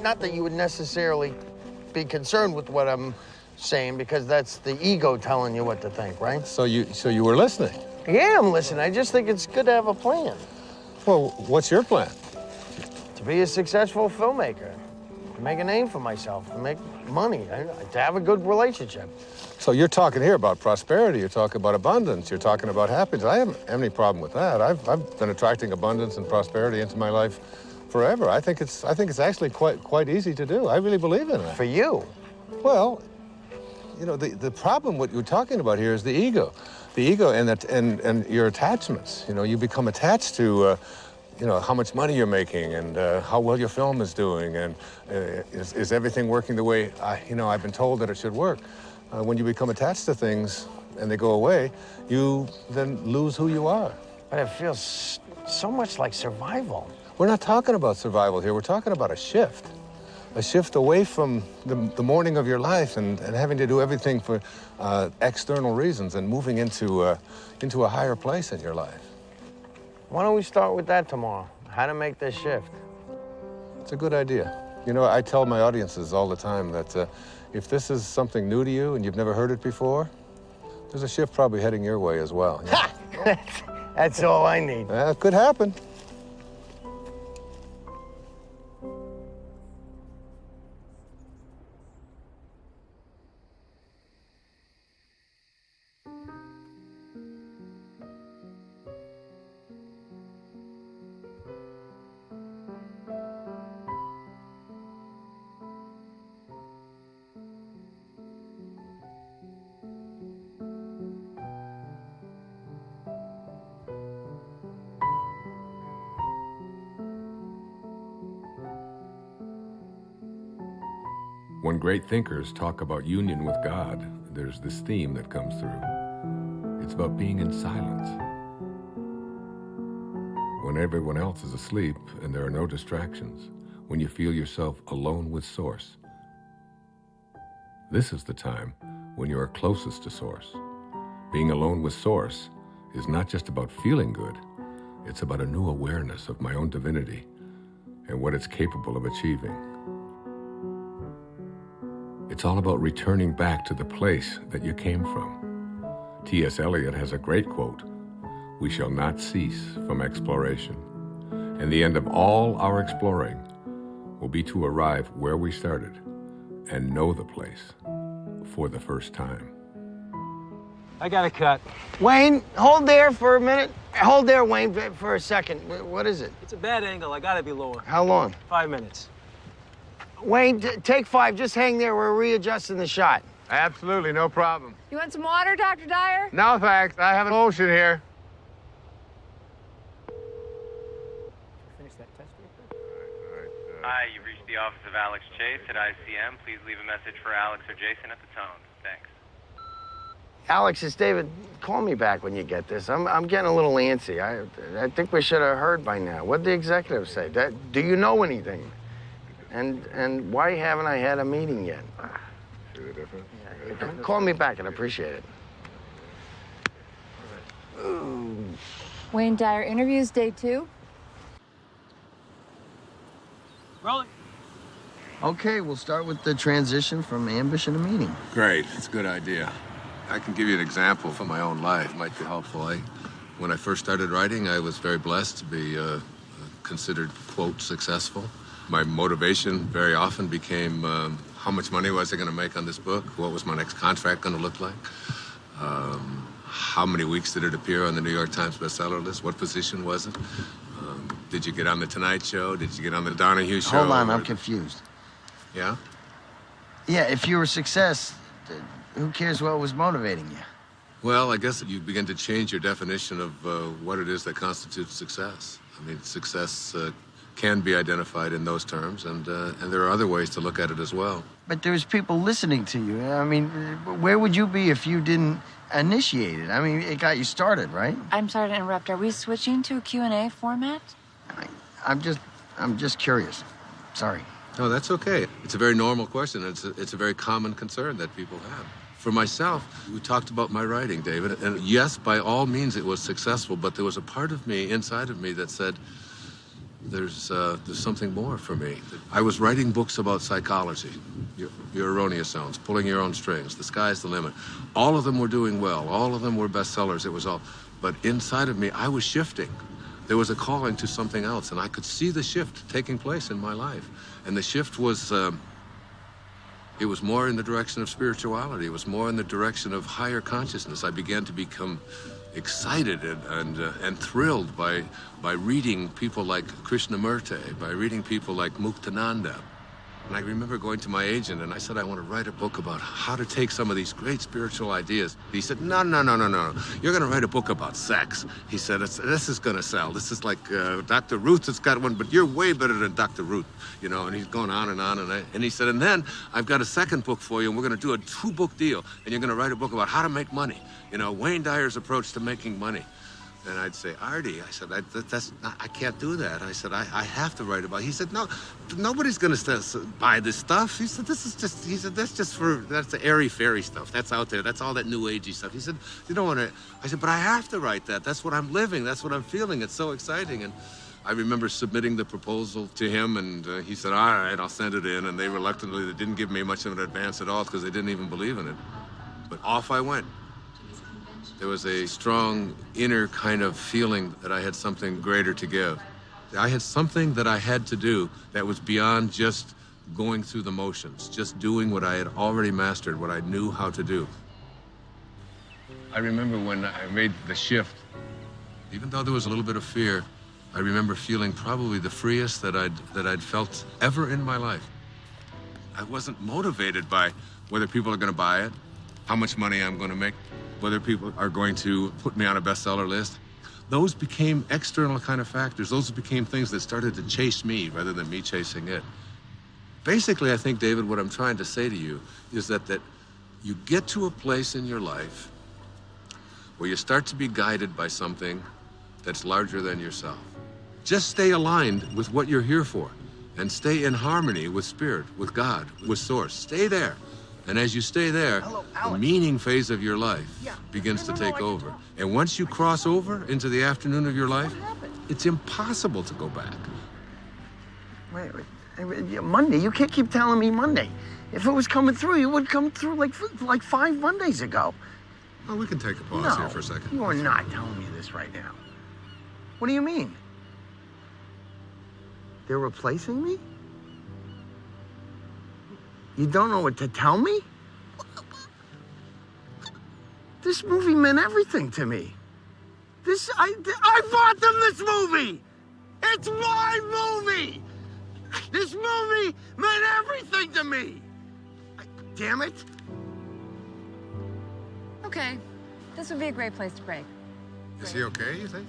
[SPEAKER 10] Not that you would necessarily be concerned with what I'm saying because that's the ego telling you what to think, right?
[SPEAKER 12] So you were listening?
[SPEAKER 10] Yeah, I'm listening. I just think it's good to have a plan.
[SPEAKER 12] Well, what's your plan?
[SPEAKER 10] To be a successful filmmaker, to make a name for myself, to make money, to have a good relationship.
[SPEAKER 12] So you're talking here about prosperity, you're talking about abundance, you're talking about happiness. I haven't any problem with that. I've been attracting abundance and prosperity into my life forever. I think it's actually quite easy to do. I really believe in it.
[SPEAKER 10] For you?
[SPEAKER 12] Well, you know, the problem what you're talking about here is the ego. The ego and your attachments. You know, you become attached to you know, how much money you're making and how well your film is doing and is everything working the way I've been told that it should work. When you become attached to things and they go away, you then lose who you are.
[SPEAKER 10] But it feels so much like survival.
[SPEAKER 12] We're not talking about survival here. We're talking about a shift away from the morning of your life and having to do everything for external reasons and moving into a higher place in your life.
[SPEAKER 10] Why don't we start with that tomorrow? How to make this shift?
[SPEAKER 12] It's a good idea. You know, I tell my audiences all the time that if this is something new to you and you've never heard it before, there's a shift probably heading your way as well.
[SPEAKER 10] That's all I need.
[SPEAKER 12] It could happen.
[SPEAKER 1] When great thinkers talk about union with God, there's this theme that comes through. It's about being in silence. When everyone else is asleep and there are no distractions, when you feel yourself alone with Source. This is the time when you are closest to Source. Being alone with Source is not just about feeling good, it's about a new awareness of my own divinity and what it's capable of achieving. It's all about returning back to the place that you came from. T.S. Eliot has a great quote, "We shall not cease from exploration, and the end of all our exploring will be to arrive where we started and know the place for the first time."
[SPEAKER 16] I got a cut.
[SPEAKER 10] Wayne, hold there for a minute. Hold there, Wayne, for a second. What is it?
[SPEAKER 16] It's a bad angle. I gotta be lower.
[SPEAKER 10] How long?
[SPEAKER 16] 5 minutes.
[SPEAKER 10] Wayne, take 5. Just hang there. We're readjusting the shot.
[SPEAKER 12] Absolutely, no problem.
[SPEAKER 9] You want some water, Dr. Dyer?
[SPEAKER 12] No, thanks. I have an lotion here.
[SPEAKER 4] Hi, you've reached the office of Alex Chase at ICM. Please leave a message for Alex or Jason at the tone. Thanks.
[SPEAKER 10] Alex, it's David. Call me back when you get this. I'm getting a little antsy. I think we should have heard by now. What did the executive say? Do you know anything? And why haven't I had a meeting yet?
[SPEAKER 12] See the difference?
[SPEAKER 10] Yeah, call me back. I'd appreciate it.
[SPEAKER 9] Wayne Dyer interviews day 2.
[SPEAKER 16] Rolling.
[SPEAKER 10] Okay, we'll start with the transition from ambition to meaning.
[SPEAKER 1] Great, it's a good idea. I can give you an example from my own life. It might be helpful. When I first started writing, I was very blessed to be considered, quote, successful. My motivation very often became how much money was I going to make on this book? What was my next contract going to look like? How many weeks did it appear on the New York Times bestseller list? What position was it? Did you get on the Tonight Show? Did you get on the Donahue Show?
[SPEAKER 10] Hold on, I'm confused.
[SPEAKER 1] Yeah?
[SPEAKER 10] Yeah, if you were a success, who cares what was motivating you?
[SPEAKER 1] Well, I guess you begin to change your definition of what it is that constitutes success. I mean, success can be identified in those terms, and there are other ways to look at it as well.
[SPEAKER 10] But there's people listening to you. I mean, where would you be if you didn't initiate it? I mean, it got you started, right?
[SPEAKER 9] I'm sorry to interrupt. Are we switching to a Q&A format?
[SPEAKER 10] I'm just curious. Sorry.
[SPEAKER 1] No, that's okay. It's a very normal question. It's a very common concern that people have. For myself, we talked about my writing, David, and yes, by all means, it was successful, but there was a part of me, inside of me, that said, there's something more for me. I was writing books about psychology, your erroneous zones, pulling your own strings, the sky's the limit. All of them were doing well. All of them were bestsellers. It was all, but inside of me, I was shifting. There was a calling to something else, and I could see the shift taking place in my life. And the shift was, it was more in the direction of spirituality. It was more in the direction of higher consciousness. I began to become excited and thrilled by reading people like Krishnamurti, by reading people like Muktananda. And I remember going to my agent and I said, I want to write a book about how to take some of these great spiritual ideas. He said, no. You're going to write a book about sex. He said, this is going to sell. This is like Dr. Ruth has got one, but you're way better than Dr. Ruth, you know, and he's going on and on. And he said, and then I've got a second book for you, and we're going to do a 2-book deal, and you're going to write a book about how to make money. You know, Wayne Dyer's approach to making money. And I'd say, Artie, I said, I can't do that. I said, I have to write about it. He said, no, nobody's going to buy this stuff. He said, that's the airy-fairy stuff. That's out there. That's all that new agey stuff. He said, you don't want to. I said, but I have to write that. That's what I'm living. That's what I'm feeling. It's so exciting. And I remember submitting the proposal to him, and he said, all right, I'll send it in. And they didn't give me much of an advance at all because they didn't even believe in it. But off I went. There was a strong inner kind of feeling that I had something greater to give. I had something that I had to do that was beyond just going through the motions, just doing what I had already mastered, what I knew how to do. I remember when I made the shift, even though there was a little bit of fear, I remember feeling probably the freest that I'd felt ever in my life. I wasn't motivated by whether people are going to buy it, how much money I'm going to make, whether people are going to put me on a bestseller list. Those became external kind of factors. Those became things that started to chase me rather than me chasing it. Basically, I think, David, what I'm trying to say to you is that you get to a place in your life where you start to be guided by something that's larger than yourself. Just stay aligned with what you're here for and stay in harmony with Spirit, with God, with Source. Stay there. And as you stay there, the meaning phase of your life begins to take over. And once you cross over into the afternoon of your life, it's impossible to go back.
[SPEAKER 10] Wait. Monday? You can't keep telling me Monday. If it was coming through, it would come through like 5 Mondays ago.
[SPEAKER 1] Well, we can take a pause here for a second.
[SPEAKER 10] You are not telling me this right now. What do you mean? They're replacing me? You don't know what to tell me? This movie meant everything to me. I bought them this movie! It's my movie! This movie meant everything to me! Damn it!
[SPEAKER 18] Okay, this would be a great place to break.
[SPEAKER 1] Is he okay, you think?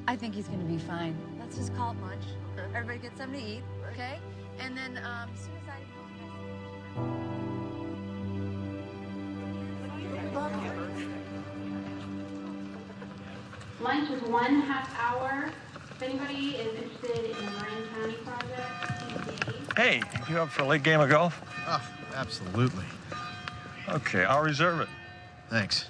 [SPEAKER 18] I think he's gonna be fine. Let's just call it lunch. Okay. Everybody get something to eat, okay? And then, as soon as I...
[SPEAKER 5] Lunch is 1.5 hour. If anybody is interested in the Marin County project, please.
[SPEAKER 22] Hey, you up for a late game of golf?
[SPEAKER 7] Oh, absolutely.
[SPEAKER 22] Okay, I'll reserve it.
[SPEAKER 7] Thanks.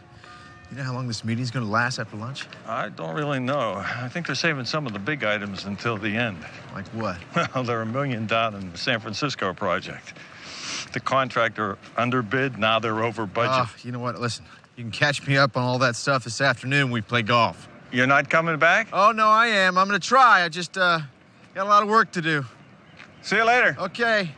[SPEAKER 7] You know how long this meeting's gonna last after lunch?
[SPEAKER 22] I don't really know. I think they're saving some of the big items until the end.
[SPEAKER 7] Like what?
[SPEAKER 22] Well, they're $1 million down in the San Francisco project. The contractor underbid, now they're over budget.
[SPEAKER 7] You know what? Listen, you can catch me up on all that stuff this afternoon when we play golf.
[SPEAKER 22] You're not coming back?
[SPEAKER 7] Oh, no, I am. I'm gonna try. I just, got a lot of work to do.
[SPEAKER 22] See you later.
[SPEAKER 7] Okay.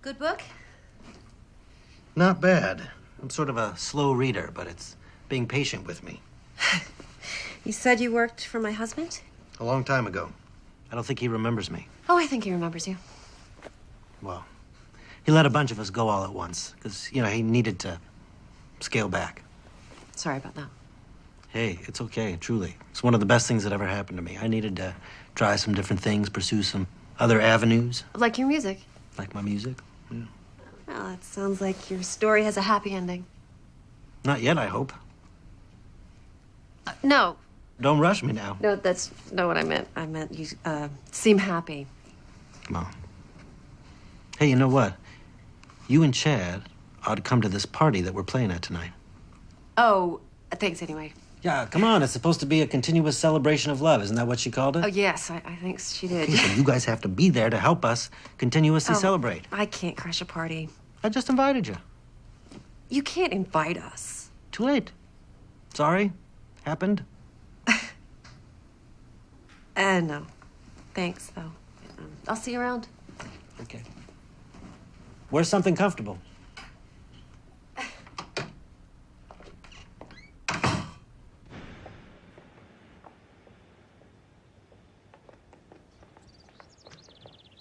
[SPEAKER 14] Good book?
[SPEAKER 15] Not bad. I'm sort of a slow reader, but it's being patient with me.
[SPEAKER 14] You said you worked for my husband?
[SPEAKER 15] A long time ago. I don't think he remembers me.
[SPEAKER 14] Oh, I think he remembers you.
[SPEAKER 15] Well, he let a bunch of us go all at once, because, you know, he needed to scale back.
[SPEAKER 14] Sorry about that.
[SPEAKER 15] Hey, it's okay, truly. It's one of the best things that ever happened to me. I needed to try some different things, pursue some other avenues.
[SPEAKER 14] Like your music?
[SPEAKER 15] Like my music, yeah.
[SPEAKER 14] Well, it sounds like your story has a happy ending.
[SPEAKER 15] Not yet, I hope.
[SPEAKER 14] No.
[SPEAKER 15] Don't rush me now.
[SPEAKER 14] No, that's not what I meant. I meant you seem happy.
[SPEAKER 15] Well. Hey, you know what? You and Chad ought to come to this party that we're playing at tonight.
[SPEAKER 20] Oh, thanks anyway.
[SPEAKER 15] Yeah, come on. It's supposed to be a continuous celebration of love. Isn't that what she called it?
[SPEAKER 20] Oh, yes, I think she did.
[SPEAKER 15] Okay, so you guys have to be there to help us continuously celebrate.
[SPEAKER 20] I can't crash a party.
[SPEAKER 15] I just invited you.
[SPEAKER 20] You can't invite us.
[SPEAKER 15] Too late. Sorry. Happened.
[SPEAKER 20] No. Thanks, though. I'll see you around.
[SPEAKER 15] Okay. Wear something comfortable.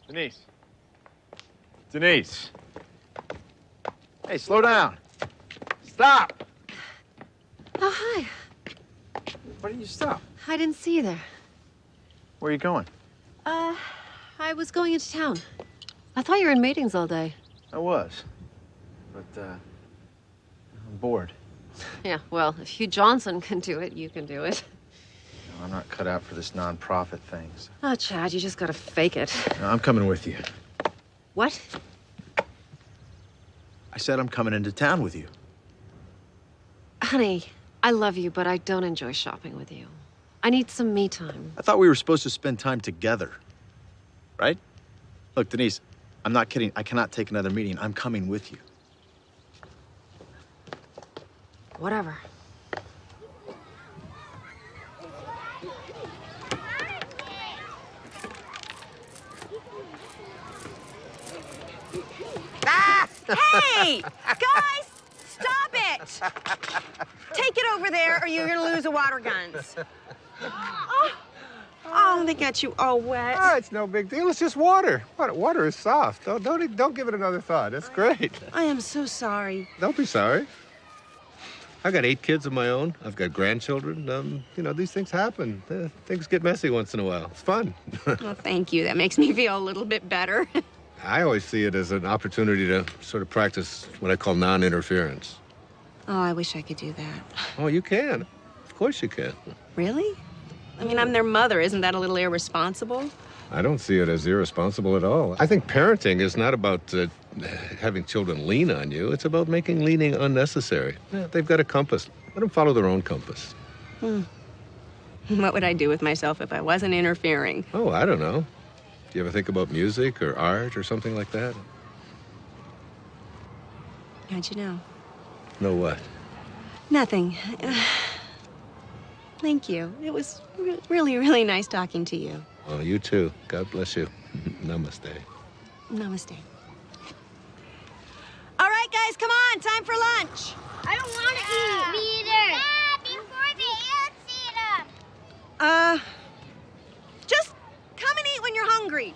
[SPEAKER 7] Denise. Denise. Hey, slow down. Stop!
[SPEAKER 14] Oh, hi.
[SPEAKER 7] Why didn't you stop?
[SPEAKER 14] I didn't see you there.
[SPEAKER 7] Where are you going?
[SPEAKER 14] I was going into town. I thought you were in meetings all day.
[SPEAKER 7] I was. But, I'm bored.
[SPEAKER 14] Yeah, well, if Hugh Johnson can do it, you can do it.
[SPEAKER 7] No, I'm not cut out for this nonprofit thing. So.
[SPEAKER 14] Oh, Chad, you just gotta fake it.
[SPEAKER 7] No, I'm coming with you.
[SPEAKER 14] What?
[SPEAKER 7] I said I'm coming into town with you.
[SPEAKER 14] Honey, I love you, but I don't enjoy shopping with you. I need some me time.
[SPEAKER 7] I thought we were supposed to spend time together. Right? Look, Denise, I'm not kidding. I cannot take another meeting. I'm coming with you.
[SPEAKER 14] Whatever.
[SPEAKER 20] Hey! Guys! Stop it! Take it over there or you're gonna lose the water guns. Oh, they got you all wet.
[SPEAKER 12] Oh, it's no big deal. It's just water. Water is soft. Don't give it another thought. It's great.
[SPEAKER 20] I am so sorry.
[SPEAKER 12] Don't be sorry. I've got 8 kids of my own. I've got grandchildren. You know, these things happen. Things get messy once in a while. It's fun.
[SPEAKER 20] Well, thank you. That makes me feel a little bit better.
[SPEAKER 12] I always see it as an opportunity to sort of practice what I call non-interference.
[SPEAKER 20] Oh, I wish I could do that.
[SPEAKER 12] Oh, you can. Of course you can.
[SPEAKER 20] Really? I mean, I'm their mother. Isn't that a little irresponsible?
[SPEAKER 12] I don't see it as irresponsible at all. I think parenting is not about having children lean on you. It's about making leaning unnecessary. Yeah, they've got a compass. Let them follow their own compass.
[SPEAKER 20] What would I do with myself if I wasn't interfering?
[SPEAKER 12] Oh, I don't know. Do you ever think about music or art or something like that?
[SPEAKER 20] How'd you know?
[SPEAKER 12] Know what?
[SPEAKER 20] Nothing. Thank you. It was really, really nice talking to you.
[SPEAKER 12] Well, you too. God bless you. Namaste.
[SPEAKER 20] Namaste. All right, guys, come on. Time for lunch.
[SPEAKER 6] I don't want to eat. Me either. Before the ants eat them.
[SPEAKER 20] Just come and eat when you're hungry.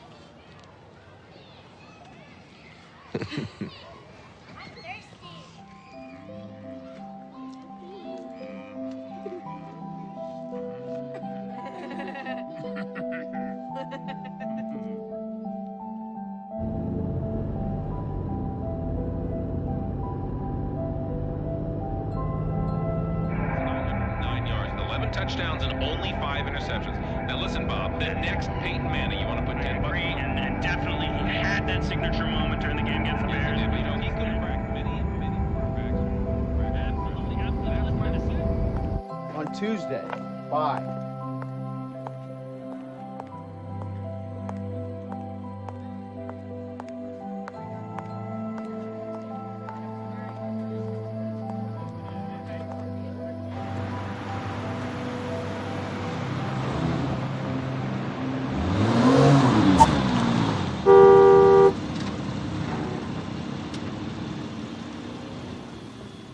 [SPEAKER 11] Touchdowns and only 5 interceptions. Now listen, Bob, the next Peyton Manning, you want to put 10 bucks on.
[SPEAKER 16] And definitely he had that signature moment during the game against the Bears.
[SPEAKER 11] Yeah, but you know, he could have cracked many quarterbacks.
[SPEAKER 7] On Tuesday, 5.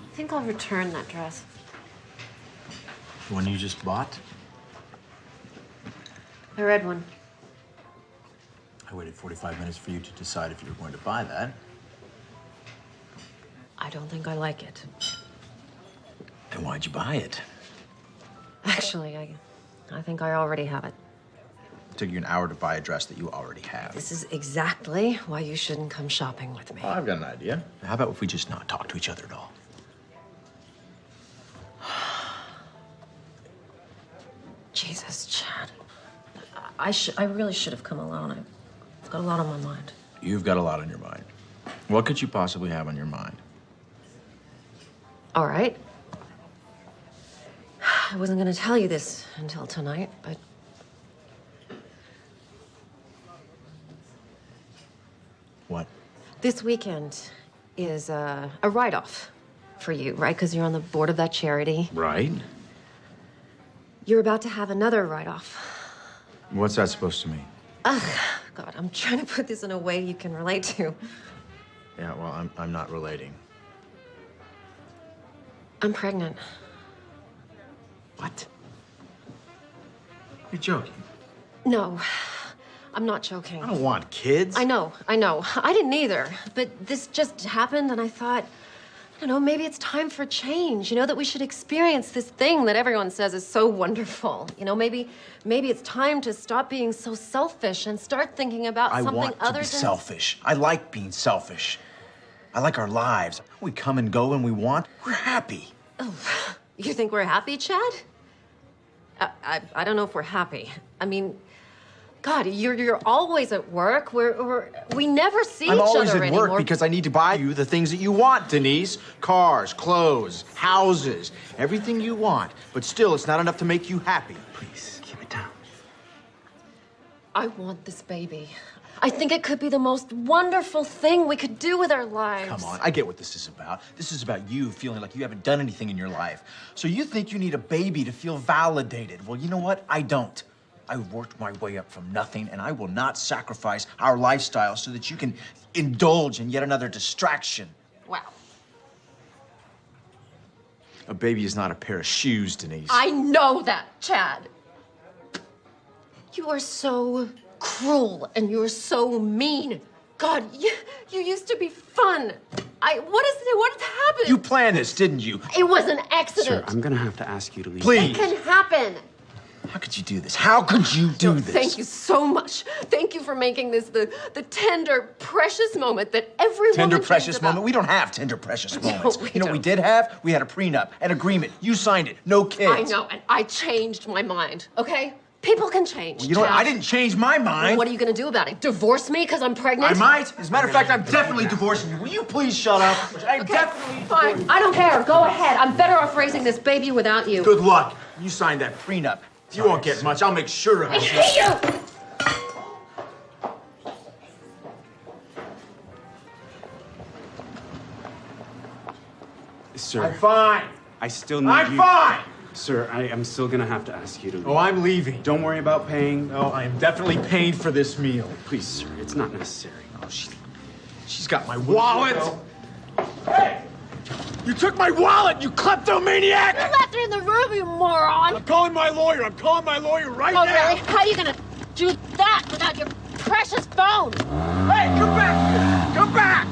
[SPEAKER 14] I think I'll return that dress.
[SPEAKER 7] The one you just bought?
[SPEAKER 14] The red one.
[SPEAKER 7] I waited 45 minutes for you to decide if you were going to buy that.
[SPEAKER 14] I don't think I like it.
[SPEAKER 7] Then why'd you buy it?
[SPEAKER 14] Actually, I think I already have it.
[SPEAKER 7] It took you an hour to buy a dress that you already have.
[SPEAKER 14] This is exactly why you shouldn't come shopping with me.
[SPEAKER 7] Oh, I've got an idea. How about if we just not talk to each other at all?
[SPEAKER 14] Jesus, Chad. I really should have come alone. I've got a lot on my mind.
[SPEAKER 7] You've got a lot on your mind. What could you possibly have on your mind?
[SPEAKER 14] All right. I wasn't gonna tell you this until tonight, but...
[SPEAKER 7] What?
[SPEAKER 14] This weekend is a write-off for you, right? Because you're on the board of that charity.
[SPEAKER 7] Right.
[SPEAKER 14] You're about to have another write-off.
[SPEAKER 7] What's that supposed to mean?
[SPEAKER 14] Ugh, God, I'm trying to put this in a way you can relate to.
[SPEAKER 7] Yeah, well, I'm not relating.
[SPEAKER 14] I'm pregnant.
[SPEAKER 7] What? You're joking.
[SPEAKER 14] No, I'm not joking.
[SPEAKER 7] I don't want kids.
[SPEAKER 14] I know. I didn't either. But this just happened, and I thought, I don't know, maybe it's time for change. You know, that we should experience this thing that everyone says is so wonderful. You know, maybe it's time to stop being so selfish and start thinking about something
[SPEAKER 7] other than... I want to be selfish. I like being selfish. I like our lives. We come and go when we want. We're happy.
[SPEAKER 14] Oh, you think we're happy, Chad? I don't know if we're happy. I mean, God, you're always at work. We never see each other anymore.
[SPEAKER 7] I'm always at work because I need to buy you the things that you want, Denise. Cars, clothes, houses, everything you want. But still, it's not enough to make you happy. Please, keep it down.
[SPEAKER 14] I want this baby. I think it could be the most wonderful thing we could do with our lives.
[SPEAKER 7] Come on, I get what this is about. This is about you feeling like you haven't done anything in your life. So you think you need a baby to feel validated. Well, you know what? I don't. I worked my way up from nothing, and I will not sacrifice our lifestyle so that you can indulge in yet another distraction.
[SPEAKER 14] Wow.
[SPEAKER 7] A baby is not a pair of shoes, Denise.
[SPEAKER 14] I know that, Chad. You are so cruel, and you're so mean. God, you used to be fun. What happened?
[SPEAKER 7] You planned this, didn't you?
[SPEAKER 14] It was an accident.
[SPEAKER 3] Sir, I'm gonna have to ask you to leave.
[SPEAKER 7] Please.
[SPEAKER 14] It can happen.
[SPEAKER 7] How could you do this? How could you do this?
[SPEAKER 14] Thank you so much. Thank you for making this the tender, precious moment that every woman
[SPEAKER 7] Tender,
[SPEAKER 14] dreams
[SPEAKER 7] precious
[SPEAKER 14] about.
[SPEAKER 7] moment? We don't have tender, precious moments.
[SPEAKER 14] we
[SPEAKER 7] You know what we
[SPEAKER 14] don't.
[SPEAKER 7] did have? We had a prenup, an agreement. You signed it. No kids.
[SPEAKER 14] I know, and I changed my mind, okay? People can change.
[SPEAKER 7] Well, you know what?
[SPEAKER 14] Chad.
[SPEAKER 7] I didn't change my mind.
[SPEAKER 14] Well, what are you gonna do about it? Divorce me because I'm pregnant?
[SPEAKER 7] I might. As a matter of fact, I'm definitely divorcing you. Will you please shut up? I'm definitely
[SPEAKER 14] Fine. I don't care. Go ahead. I'm better off raising this baby without you.
[SPEAKER 7] Good luck. You signed that prenup. You won't get much. I'll make sure of
[SPEAKER 14] I
[SPEAKER 7] it.
[SPEAKER 14] hate you!
[SPEAKER 3] Sir.
[SPEAKER 7] I'm fine.
[SPEAKER 3] I still need
[SPEAKER 7] I'm
[SPEAKER 3] you.
[SPEAKER 7] fine.
[SPEAKER 3] Sir, I am still gonna have to ask you to leave.
[SPEAKER 7] Oh, I'm leaving.
[SPEAKER 3] Don't worry about paying.
[SPEAKER 7] No, I am definitely paying for this meal.
[SPEAKER 3] Please, sir, it's not necessary.
[SPEAKER 7] Oh, she's got my wallet. Hey! You took my wallet, you kleptomaniac!
[SPEAKER 6] You left it in the room, you moron!
[SPEAKER 7] I'm calling my lawyer. I'm calling my lawyer right
[SPEAKER 6] Oh,
[SPEAKER 7] now.
[SPEAKER 6] really? How are you gonna do that without your precious phone?
[SPEAKER 7] Hey, come back! Come back!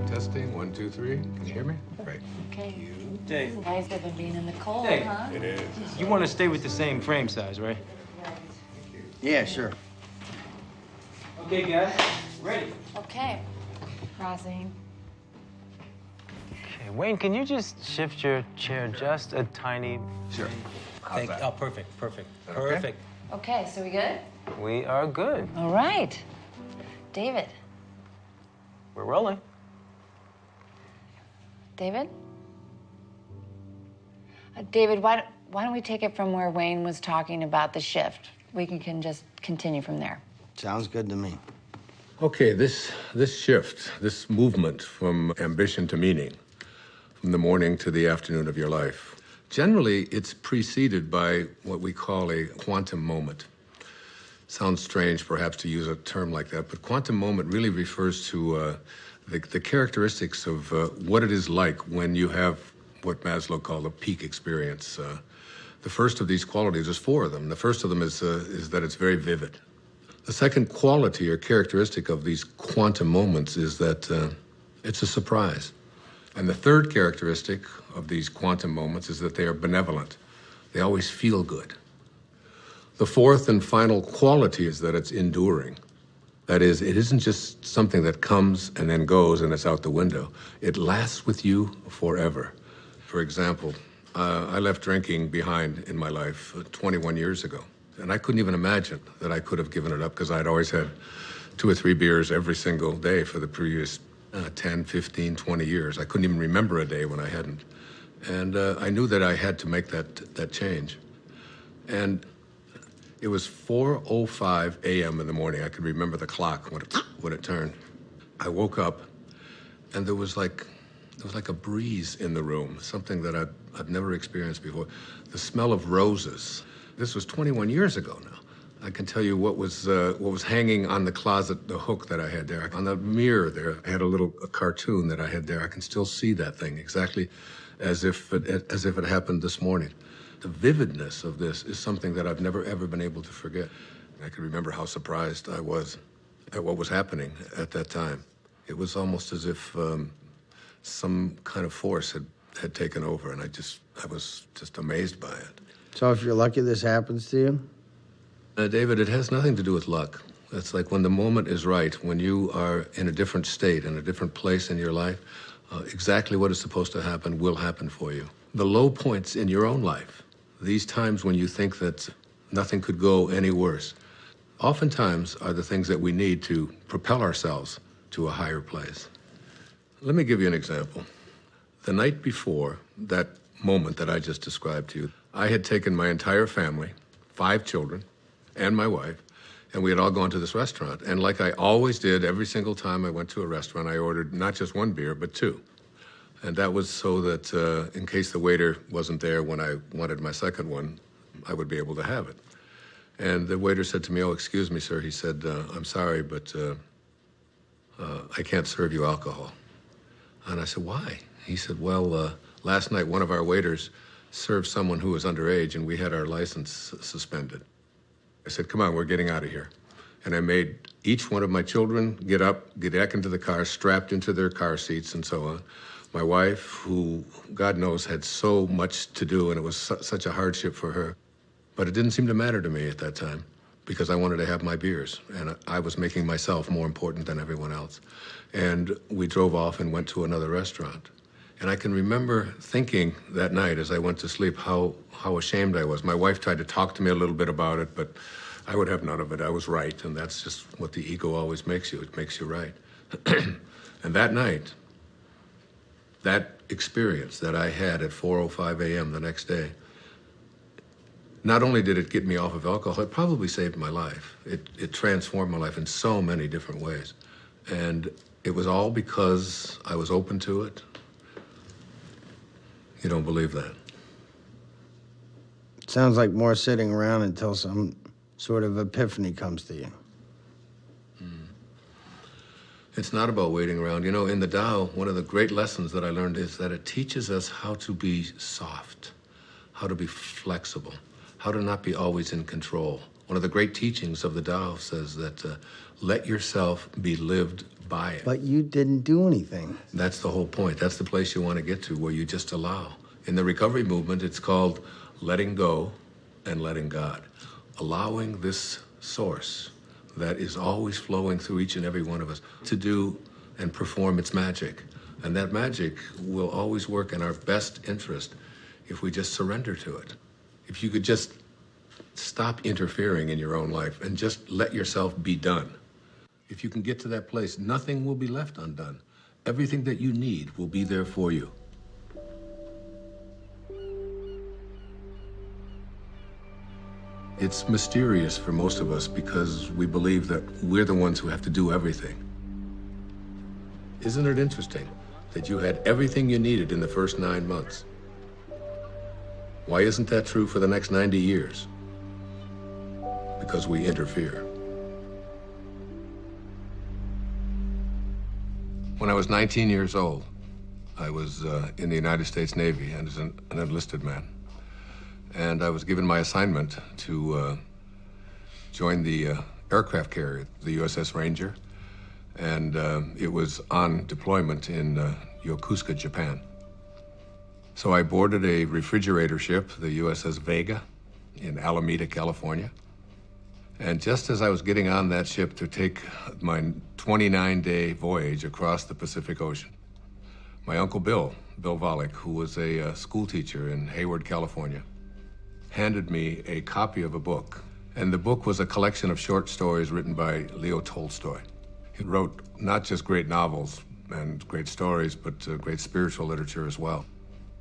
[SPEAKER 1] Testing. 1, 2, 3. Can you hear me? Great.
[SPEAKER 18] Okay.
[SPEAKER 11] Dave.
[SPEAKER 18] Nice to have been in the cold,
[SPEAKER 11] Dave.
[SPEAKER 18] huh?
[SPEAKER 1] It is.
[SPEAKER 11] You want to stay with the same frame size, right?
[SPEAKER 10] Yeah, sure.
[SPEAKER 11] Okay, guys. Ready.
[SPEAKER 18] Okay. Crossing.
[SPEAKER 11] Okay, Wayne, can you just shift your chair just a tiny...
[SPEAKER 1] Sure.
[SPEAKER 11] Thank you. Oh, perfect.
[SPEAKER 1] Okay.
[SPEAKER 11] Perfect.
[SPEAKER 18] Okay, so we good?
[SPEAKER 11] We are good.
[SPEAKER 18] All right. David.
[SPEAKER 11] We're rolling.
[SPEAKER 18] David? David, why don't we take it from where Wayne was talking about the shift? We can just continue from there.
[SPEAKER 10] Sounds good to me.
[SPEAKER 1] Okay, this shift, this movement from ambition to meaning, from the morning to the afternoon of your life, generally it's preceded by what we call a quantum moment. Sounds strange, perhaps, to use a term like that, but quantum moment really refers to the characteristics of what it is like when you have what Maslow called a peak experience. The first of these qualities, there's 4 of them. The first of them is that it's very vivid. The second quality or characteristic of these quantum moments is that it's a surprise. And the third characteristic of these quantum moments is that they are benevolent. They always feel good. The fourth and final quality is that it's enduring. That is, it isn't just something that comes and then goes and it's out the window. It lasts with you forever. For example, I left drinking behind in my life 21 years ago. And I couldn't even imagine that I could have given it up because I'd always had 2 or 3 beers every single day for the previous 10, 15, 20 years. I couldn't even remember a day when I hadn't. And I knew that I had to make that change. And it was 4:05 a.m. in the morning. I could remember the clock when it turned. I woke up, and there was like a breeze in the room, something that I've never experienced before. The smell of roses. This was 21 years ago now. I can tell you what was hanging on the closet, the hook that I had there. On the mirror there, I had a cartoon that I had there. I can still see that thing exactly as if it happened this morning. The vividness of this is something that I've never, ever been able to forget. I can remember how surprised I was at what was happening at that time. It was almost as if some kind of force had taken over, and I was just amazed by it.
[SPEAKER 10] So if you're lucky this happens to you?
[SPEAKER 1] David, it has nothing to do with luck. It's like when the moment is right, when you are in a different state, in a different place in your life, exactly what is supposed to happen will happen for you. The low points in your own life, these times when you think that nothing could go any worse, oftentimes are the things that we need to propel ourselves to a higher place. Let me give you an example. The night before that moment that I just described to you, I had taken my entire family, 5 children, and my wife, and we had all gone to this restaurant. And like I always did, every single time I went to a restaurant, I ordered not just 1 beer, but 2. And that was so that in case the waiter wasn't there when I wanted my second one, I would be able to have it. And the waiter said to me, "Oh, excuse me, sir." He said, "I'm sorry, but I can't serve you alcohol." And I said, "Why?" He said, "Well, last night one of our waiters served someone who was underage, and we had our license suspended." I said, "Come on, we're getting out of here." And I made each one of my children get up, get back into the car, strapped into their car seats and so on. My wife, who, God knows, had so much to do, and it was such a hardship for her. But it didn't seem to matter to me at that time because I wanted to have my beers, and I was making myself more important than everyone else. And we drove off and went to another restaurant. And I can remember thinking that night as I went to sleep how ashamed I was. My wife tried to talk to me a little bit about it, but I would have none of it. I was right, and that's just what the ego always makes you. It makes you right. And that night, that experience that I had at 4:05 a.m. the next day, not only did it get me off of alcohol, it probably saved my life. It transformed my life in so many different ways. And it was all because I was open to it. You don't believe that?
[SPEAKER 10] Sounds like more sitting around until some sort of epiphany comes to you.
[SPEAKER 1] It's not about waiting around. You know, in the Tao, one of the great lessons that I learned is that it teaches us how to be soft, how to be flexible, how to not be always in control. One of the great teachings of the Tao says that let yourself be lived by it.
[SPEAKER 10] But you didn't do anything.
[SPEAKER 1] That's the whole point. That's the place you want to get to, where you just allow. In the recovery movement, it's called letting go and letting God. Allowing this source that is always flowing through each and every one of us to do and perform its magic. And that magic will always work in our best interest if we just surrender to it. If you could just stop interfering in your own life and just let yourself be done. If you can get to that place, nothing will be left undone. Everything that you need will be there for you. It's mysterious for most of us because we believe that we're the ones who have to do everything. Isn't it interesting that you had everything you needed in the first 9 months? Why isn't that true for the next 90 years? Because we interfere. When I was 19 years old, I was in the United States Navy and as an enlisted man. And I was given my assignment to join the aircraft carrier, the USS Ranger. and it was on deployment in Yokosuka, Japan. So I boarded a refrigerator ship, the USS Vega, in Alameda, California. And just as I was getting on that ship to take my 29-day voyage across the Pacific Ocean, my Uncle Bill Volek, who was a school teacher in Hayward, California, handed me a copy of a book. And the book was a collection of short stories written by Leo Tolstoy. He wrote not just great novels and great stories, but great spiritual literature as well.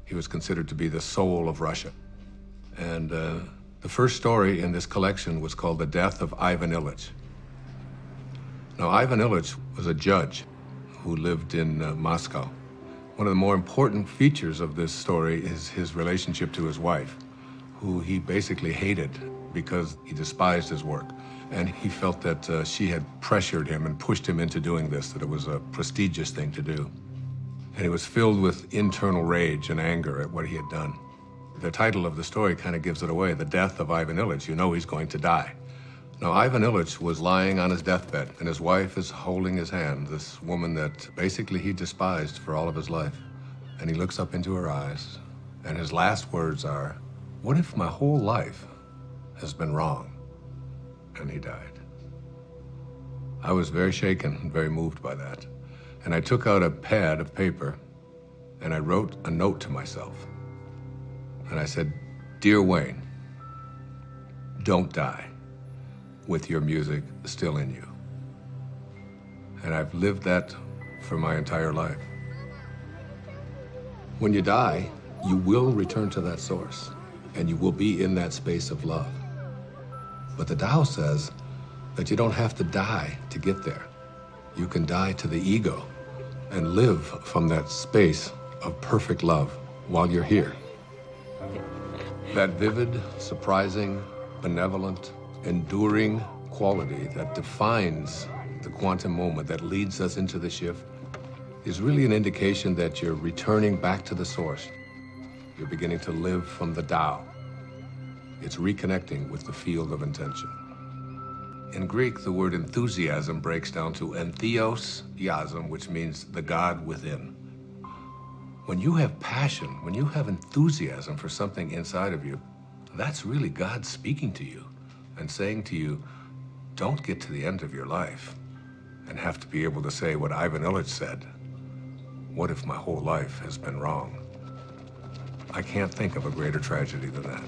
[SPEAKER 1] He was considered to be the soul of Russia. And the first story in this collection was called The Death of Ivan Ilyich. Now, Ivan Ilyich was a judge who lived in Moscow. One of the more important features of this story is his relationship to his wife, who he basically hated because he despised his work. And he felt that she had pressured him and pushed him into doing this, that it was a prestigious thing to do. And he was filled with internal rage and anger at what he had done. The title of the story kind of gives it away, The Death of Ivan Ilyich. You know he's going to die. Now, Ivan Ilyich was lying on his deathbed, and his wife is holding his hand, this woman that basically he despised for all of his life. And he looks up into her eyes, and his last words are, "What if my whole life has been wrong?" And he died. I was very shaken and very moved by that. And I took out a pad of paper, and I wrote a note to myself. And I said, "Dear Wayne, don't die with your music still in you." And I've lived that for my entire life. When you die, you will return to that source, and you will be in that space of love. But the Tao says that you don't have to die to get there. You can die to the ego and live from that space of perfect love while you're here. That vivid, surprising, benevolent, enduring quality that defines the quantum moment that leads us into the shift is really an indication that you're returning back to the source. You're beginning to live from the Tao. It's reconnecting with the field of intention. In Greek, the word enthusiasm breaks down to entheos-iasm, which means the God within. When you have passion, when you have enthusiasm for something inside of you, that's really God speaking to you and saying to you, don't get to the end of your life and have to be able to say what Ivan Ilyich said, "What if my whole life has been wrong?" I can't think of a greater tragedy than that.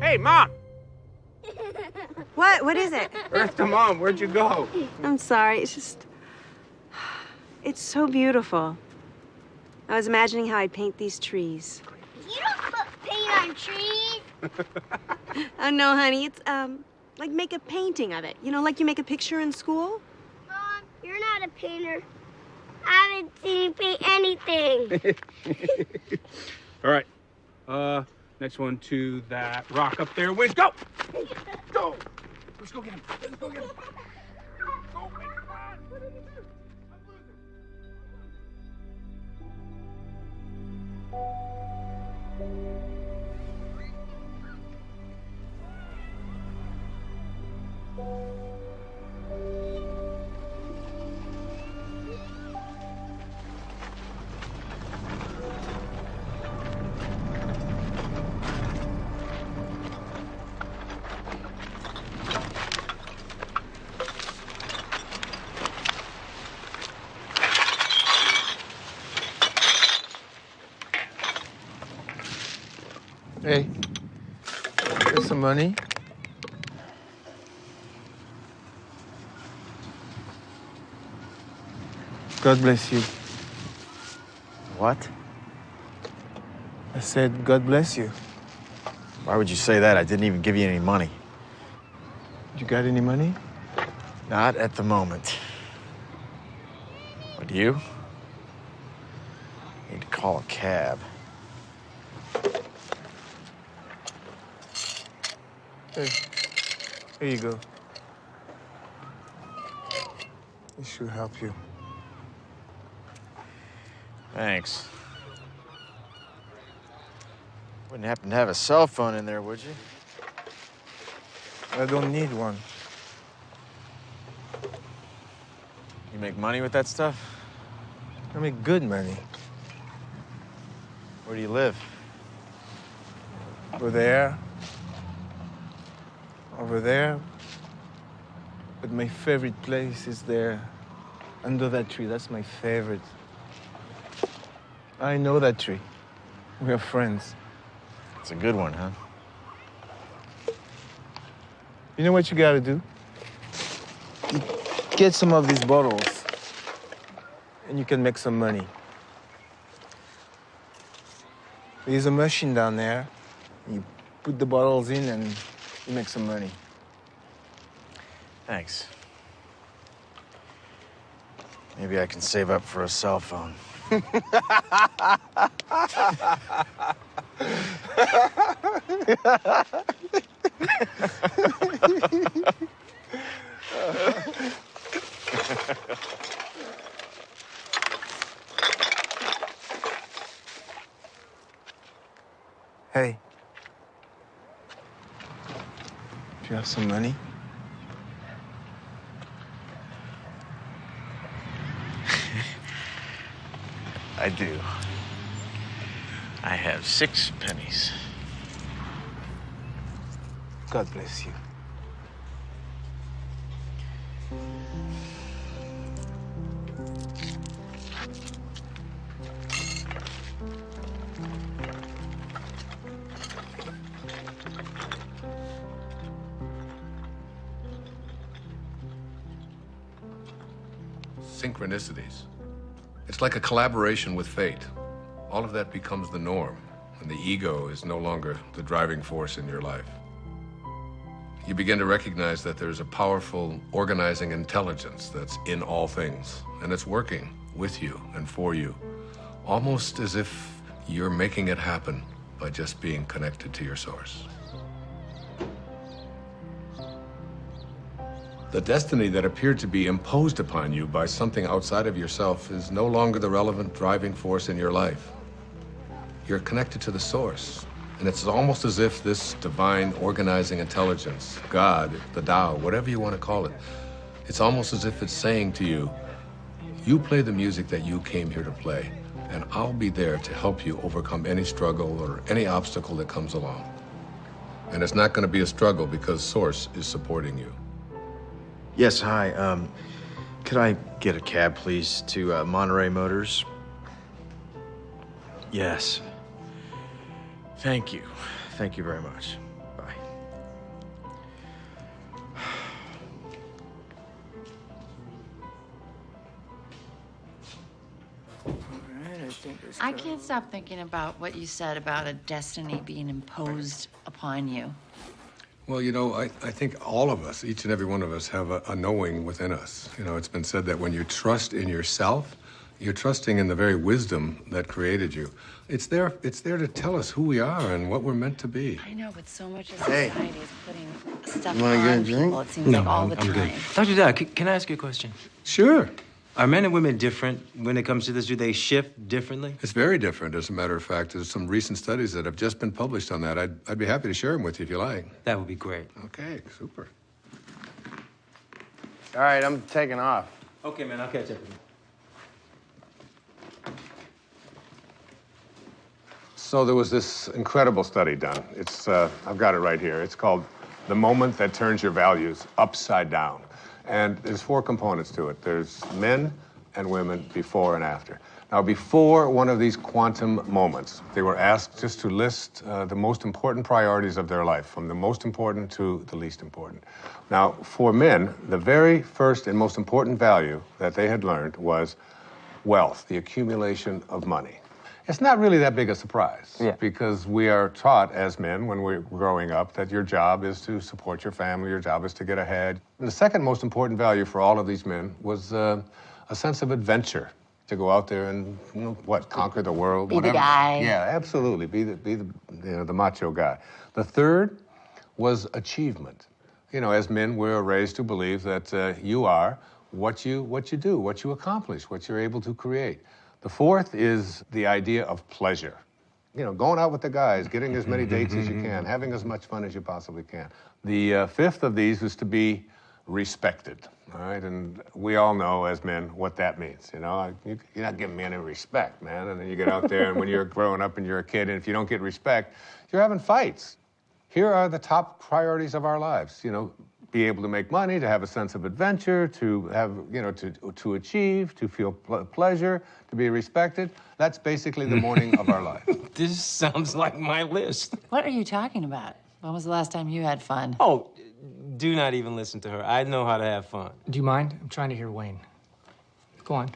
[SPEAKER 19] Hey, Mom!
[SPEAKER 20] What is it?
[SPEAKER 19] Earth to Mom, where'd you go?
[SPEAKER 20] I'm sorry, it's just... It's so beautiful. I was imagining how I'd paint these trees.
[SPEAKER 6] You don't put paint on trees.
[SPEAKER 20] Oh, no, honey, it's, like make a painting of it. You know, like you make a picture in school?
[SPEAKER 6] Mom, you're not a painter. I haven't seen you paint anything.
[SPEAKER 2] All right. Next one to that rock up there. Wiz, go! Go! Let's go get him. Let's go get him. Go, man, come on. What did you do?
[SPEAKER 21] Hey, here's some money. God bless you.
[SPEAKER 7] What?
[SPEAKER 21] I said, God bless you.
[SPEAKER 7] Why would you say that? I didn't even give you any money.
[SPEAKER 21] You got any money?
[SPEAKER 7] Not at the moment. But you? Need to call a cab.
[SPEAKER 21] Hey, here you go. This should help you.
[SPEAKER 7] Thanks. Wouldn't happen to have a cell phone in there, would you?
[SPEAKER 21] I don't need one.
[SPEAKER 7] You make money with that stuff?
[SPEAKER 21] I make good money.
[SPEAKER 7] Where do you live?
[SPEAKER 21] Over there. Over there. But my favorite place is there. Under that tree. That's my favorite. I know that tree. We are friends.
[SPEAKER 7] It's a good one, huh?
[SPEAKER 21] You know what you gotta do? You get some of these bottles, and you can make some money. There's a machine down there. You put the bottles in, and you make some money.
[SPEAKER 7] Thanks. Maybe I can save up for a cell phone.
[SPEAKER 21] Hey. Do you have some money?
[SPEAKER 7] I do. I have 6 pennies.
[SPEAKER 21] God bless you.
[SPEAKER 1] Synchronicities. It's like a collaboration with fate. All of that becomes the norm, and the ego is no longer the driving force in your life. You begin to recognize that there's a powerful organizing intelligence that's in all things, and it's working with you and for you, almost as if you're making it happen by just being connected to your source. The destiny that appeared to be imposed upon you by something outside of yourself is no longer the relevant driving force in your life. You're connected to the source, and it's almost as if this divine organizing intelligence, God, the Tao, whatever you want to call it, it's almost as if it's saying to you, you play the music that you came here to play, and I'll be there to help you overcome any struggle or any obstacle that comes along. And it's not going to be a struggle because Source is supporting you.
[SPEAKER 7] Yes, hi. Could I get a cab, please, to Monterey Motors? Yes. Thank you. Thank you very much. Bye.
[SPEAKER 18] I can't stop thinking about what you said about a destiny being imposed upon you.
[SPEAKER 1] Well, you know, I think all of us, each and every one of us, have a knowing within us. You know, it's been said that when you trust in yourself, you're trusting in the very wisdom that created you. It's there to tell us who we are and what we're meant to be.
[SPEAKER 18] I know, but so much of
[SPEAKER 10] Hey.
[SPEAKER 18] society is putting stuff
[SPEAKER 10] You wanna get a
[SPEAKER 18] on
[SPEAKER 10] drink?
[SPEAKER 18] people. It seems like all the
[SPEAKER 8] I'm
[SPEAKER 18] time.
[SPEAKER 8] good. Dr. Dyer, can I ask you a question?
[SPEAKER 1] Sure.
[SPEAKER 8] Are men and women different when it comes to this? Do they shift differently?
[SPEAKER 1] It's very different, as a matter of fact. There's some recent studies that have just been published on that. I'd be happy to share them with you if you like.
[SPEAKER 8] That would be great.
[SPEAKER 1] Okay, super.
[SPEAKER 21] All right, I'm taking off.
[SPEAKER 8] Okay, man, I'll catch up with you.
[SPEAKER 12] So there was this incredible study done. I've got it right here. It's called The Moment That Turns Your Values Upside Down. And there's 4 components to it. There's men and women before and after. Now, before one of these quantum moments, they were asked just to list the most important priorities of their life, from the most important to the least important. Now, for men, the very first and most important value that they had learned was wealth, the accumulation of money. It's not really that big a surprise, because we are taught as men when we're growing up that your job is to support your family, your job is to get ahead. And the second most important value for all of these men was a sense of adventure, to go out there and, conquer the world.
[SPEAKER 18] Be the guy.
[SPEAKER 12] Yeah, absolutely, be the macho guy. The third was achievement. You know, as men, we're raised to believe that you are what you do, what you accomplish, what you're able to create. The fourth is the idea of pleasure. You know, going out with the guys, getting as many dates as you can, having as much fun as you possibly can. The fifth of these is to be respected, all right? And we all know as men what that means, you know? You're not giving me any respect, man. And then you get out there, and when you're growing up and you're a kid, and if you don't get respect, you're having fights. Here are the top priorities of our lives, you know, be able to make money, to have a sense of adventure, to have, to achieve, to feel pleasure, to be respected. That's basically the morning of our life.
[SPEAKER 8] This sounds like my list.
[SPEAKER 18] What are you talking about? When was the last time you had fun?
[SPEAKER 8] Oh, do not even listen to her. I know how to have fun.
[SPEAKER 17] Do you mind? I'm trying to hear Wayne. Go on.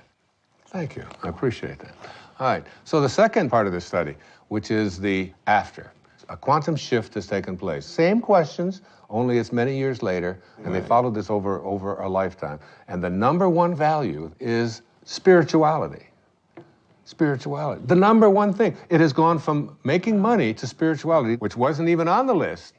[SPEAKER 12] Thank you. I appreciate that. All right. So the second part of this study, which is the after. A quantum shift has taken place. Same questions, only it's many years later, and they followed this over a lifetime. And the number one value is spirituality. Spirituality. The number one thing. It has gone from making money to spirituality, which wasn't even on the list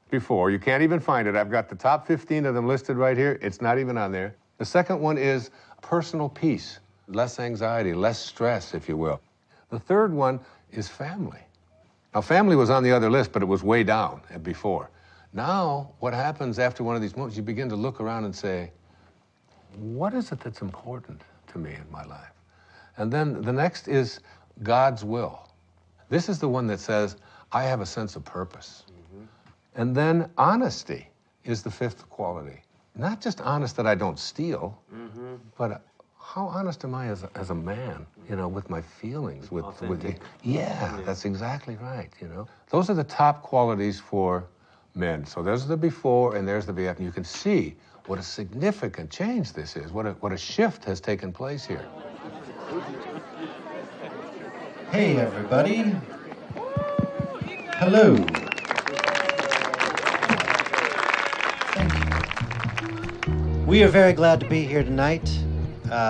[SPEAKER 12] before. You can't even find it. I've got the top 15 of them listed right here. It's not even on there. The second one is personal peace, less anxiety, less stress, if you will. The third one is family. Now, family was on the other list, but it was way down before. Now, what happens after one of these moments, you begin to look around and say, what is it that's important to me in my life? And then the next is God's will. This is the one that says, I have a sense of purpose. And then honesty is the fifth quality. Not just honest that I don't steal, but how honest am I as a man, you know, with my feelings, with yeah, that's exactly right, you know. Those are the top qualities for men. So there's the before and there's the after. You can see what a significant change this is, what a shift has taken place here.
[SPEAKER 15] Hey, everybody. Hello. We are very glad to be here tonight.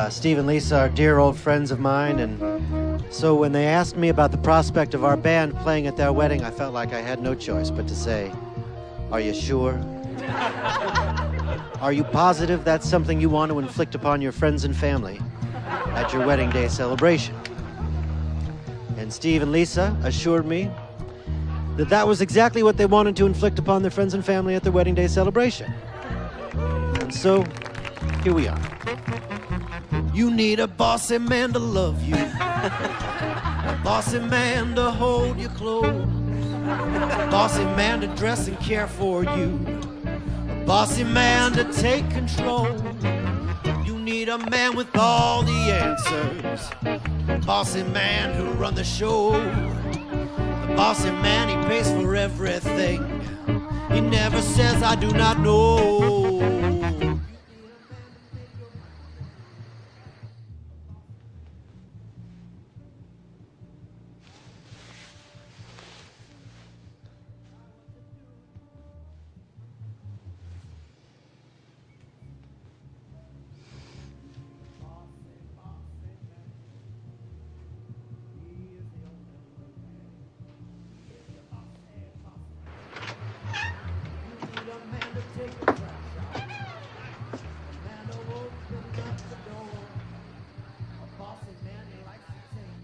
[SPEAKER 15] Steve and Lisa are dear old friends of mine, and so when they asked me about the prospect of our band playing at their wedding, I felt like I had no choice but to say, are you sure? Are you positive that's something you want to inflict upon your friends and family at your wedding day celebration? And Steve and Lisa assured me that that was exactly what they wanted to inflict upon their friends and family at their wedding day celebration. And so, here we are. You need a bossy man to love you, a bossy man to hold you close, a bossy man to dress and care for you, a bossy man to take control. You need a man with all the answers, a bossy man who run the show. The bossy man, he pays for everything. He never says, I do not know.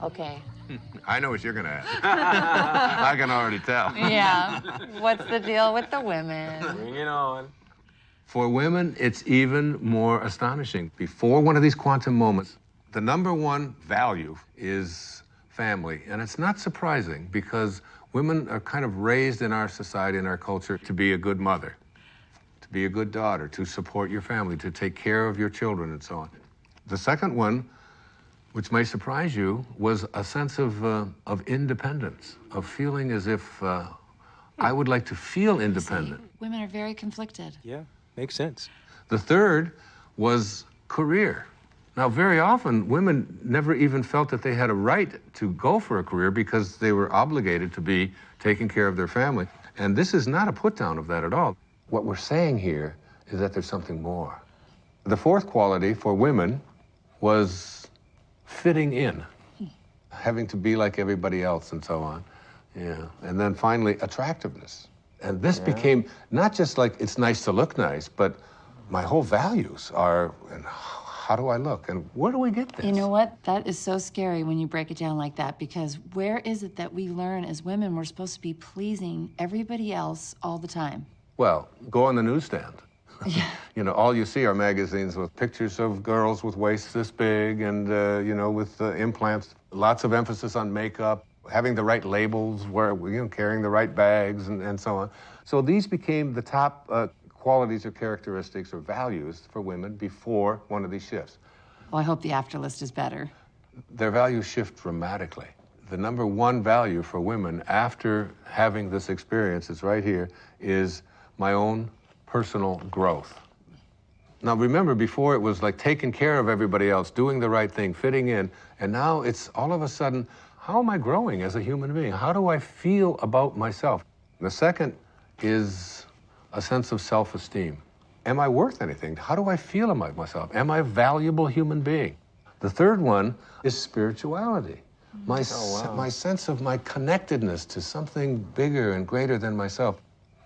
[SPEAKER 18] Okay.
[SPEAKER 12] I know what you're gonna ask. I can already tell.
[SPEAKER 18] Yeah. What's the deal with the women?
[SPEAKER 21] Bring it on.
[SPEAKER 12] For women, it's even more astonishing. Before one of these quantum moments, the number one value is family. And it's not surprising because women are kind of raised in our society, in our culture, to be a good mother, to be a good daughter, to support your family, to take care of your children, and so on. The second one, which may surprise you, was a sense of independence, of feeling as if I would like to feel independent.
[SPEAKER 18] Women are very conflicted.
[SPEAKER 21] Yeah, makes sense.
[SPEAKER 12] The third was career. Now, very often, women never even felt that they had a right to go for a career because they were obligated to be taking care of their family. And this is not a put-down of that at all. What we're saying here is that there's something more. The fourth quality for women was fitting in, having to be like everybody else and so on. Yeah. And then finally, attractiveness. And this became not just like it's nice to look nice, but my whole values are, and how do I look? And where do we get this?
[SPEAKER 18] You know what? That is so scary when you break it down like that, because where is it that we learn as women we're supposed to be pleasing everybody else all the time?
[SPEAKER 12] Well, go on the newsstand. You know, all you see are magazines with pictures of girls with waists this big and, you know, with implants, lots of emphasis on makeup, having the right labels, carrying the right bags and so on. So these became the top qualities or characteristics or values for women before one of these shifts.
[SPEAKER 18] Well, I hope the after list is better.
[SPEAKER 12] Their values shift dramatically. The number one value for women after having this experience, it's right here, is my own personal growth. Now remember, before it was like taking care of everybody else, doing the right thing, fitting in, and now it's all of a sudden, how am I growing as a human being? How do I feel about myself? The second is a sense of self-esteem. Am I worth anything? How do I feel about myself? Am I a valuable human being? The third one is spirituality. My sense of my connectedness to something bigger and greater than myself.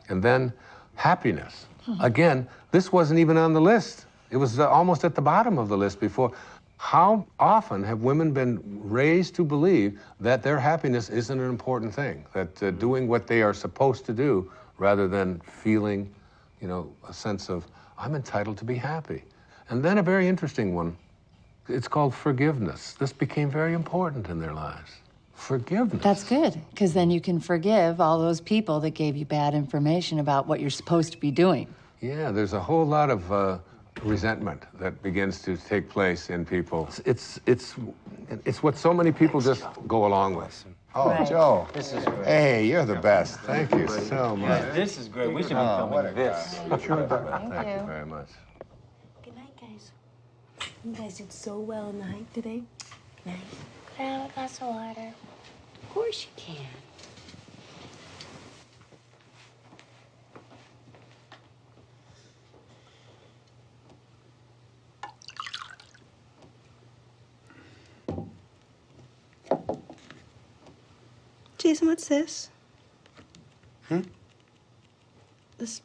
[SPEAKER 12] And then happiness. Again, this wasn't even on the list. It was almost at the bottom of the list before. How often have women been raised to believe that their happiness isn't an important thing, that doing what they are supposed to do rather than feeling, you know, a sense of, I'm entitled to be happy. And then a very interesting one, it's called forgiveness. This became very important in their lives. Forgiveness.
[SPEAKER 18] That's good, because then you can forgive all those people that gave you bad information about what you're supposed to be doing.
[SPEAKER 12] Yeah, there's a whole lot of resentment that begins to take place in people. It's what so many people just go along with. Oh,
[SPEAKER 21] Right.
[SPEAKER 12] Joe.
[SPEAKER 21] This is great.
[SPEAKER 12] Hey, you're the best. Thank you so much.
[SPEAKER 21] This is great. We should be filming this.
[SPEAKER 12] Thank you very much.
[SPEAKER 4] Good night, guys. You guys did so well on the hike today. Good night. Can I have a glass of water? Of course you can. Jason, what's this? This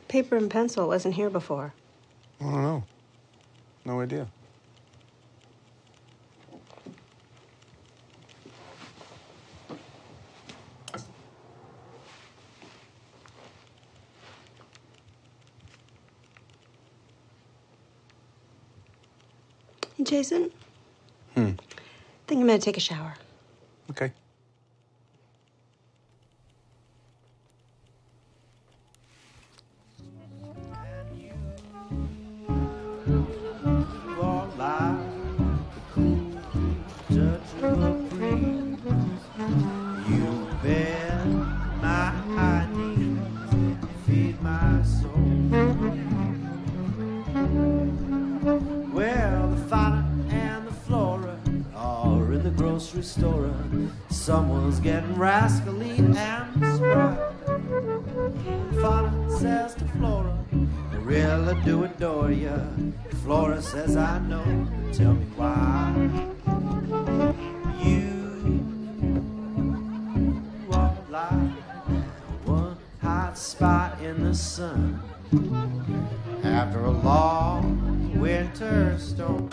[SPEAKER 4] paper and pencil wasn't here before.
[SPEAKER 21] I don't know. No idea.
[SPEAKER 4] Hey, Jason? I think I'm gonna take a shower.
[SPEAKER 21] Okay.
[SPEAKER 15] Restorer. Someone's getting rascally and spry. Fauna says to Flora, I really do adore ya. Flora says, I know. Tell me why. You are like one hot spot in the sun after a long winter storm.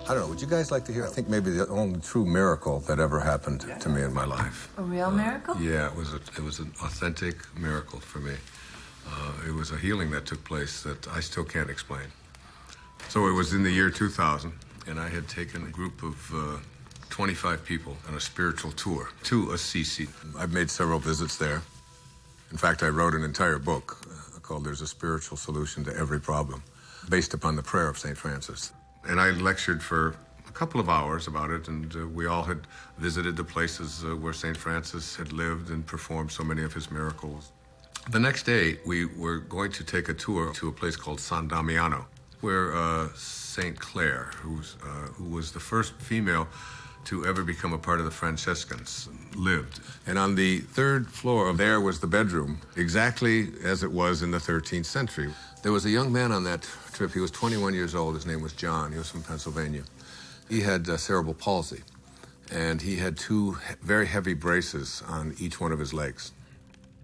[SPEAKER 1] I don't know, would you guys like to hear? I think maybe the only true miracle that ever happened to me in my life.
[SPEAKER 18] A real miracle?
[SPEAKER 1] Yeah, it was an authentic miracle for me. It was a healing that took place that I still can't explain. So it was in the year 2000, and I had taken a group of 25 people on a spiritual tour to Assisi. I've made several visits there. In fact, I wrote an entire book called There's a Spiritual Solution to Every Problem, based upon the prayer of St. Francis. And I lectured for a couple of hours about it, and we all had visited the places where St. Francis had lived and performed so many of his miracles. The next day, we were going to take a tour to a place called San Damiano, where St. Clare, who was the first female to ever become a part of the Franciscans, lived. And on the third floor of there was the bedroom, exactly as it was in the 13th century. There was a young man on that trip. He was 21 years old. His name was John. He was from Pennsylvania. He had cerebral palsy, and he had 2 very heavy braces on each one of his legs.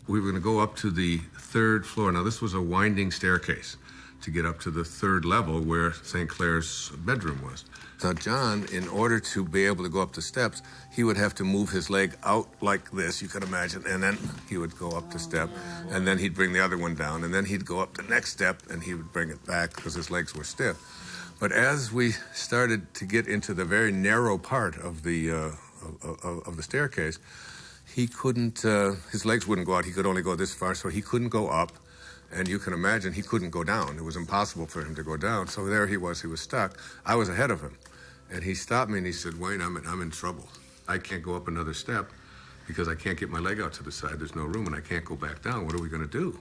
[SPEAKER 1] We were going to go up to the 3rd floor. Now, this was a winding staircase to get up to the 3rd level where St. Clare's bedroom was. Now, John, in order to be able to go up the steps, he would have to move his leg out like this, you can imagine, and then he would go up the step, and then he'd bring the other one down, and then he'd go up the next step, and he would bring it back because his legs were stiff. But as we started to get into the very narrow part of the staircase, he couldn't, his legs wouldn't go out. He could only go this far, so he couldn't go up. And you can imagine he couldn't go down. It was impossible for him to go down. So there he was stuck. I was ahead of him. And he stopped me and he said, Wayne, I'm in trouble. I can't go up another step because I can't get my leg out to the side. There's no room and I can't go back down. What are we going to do?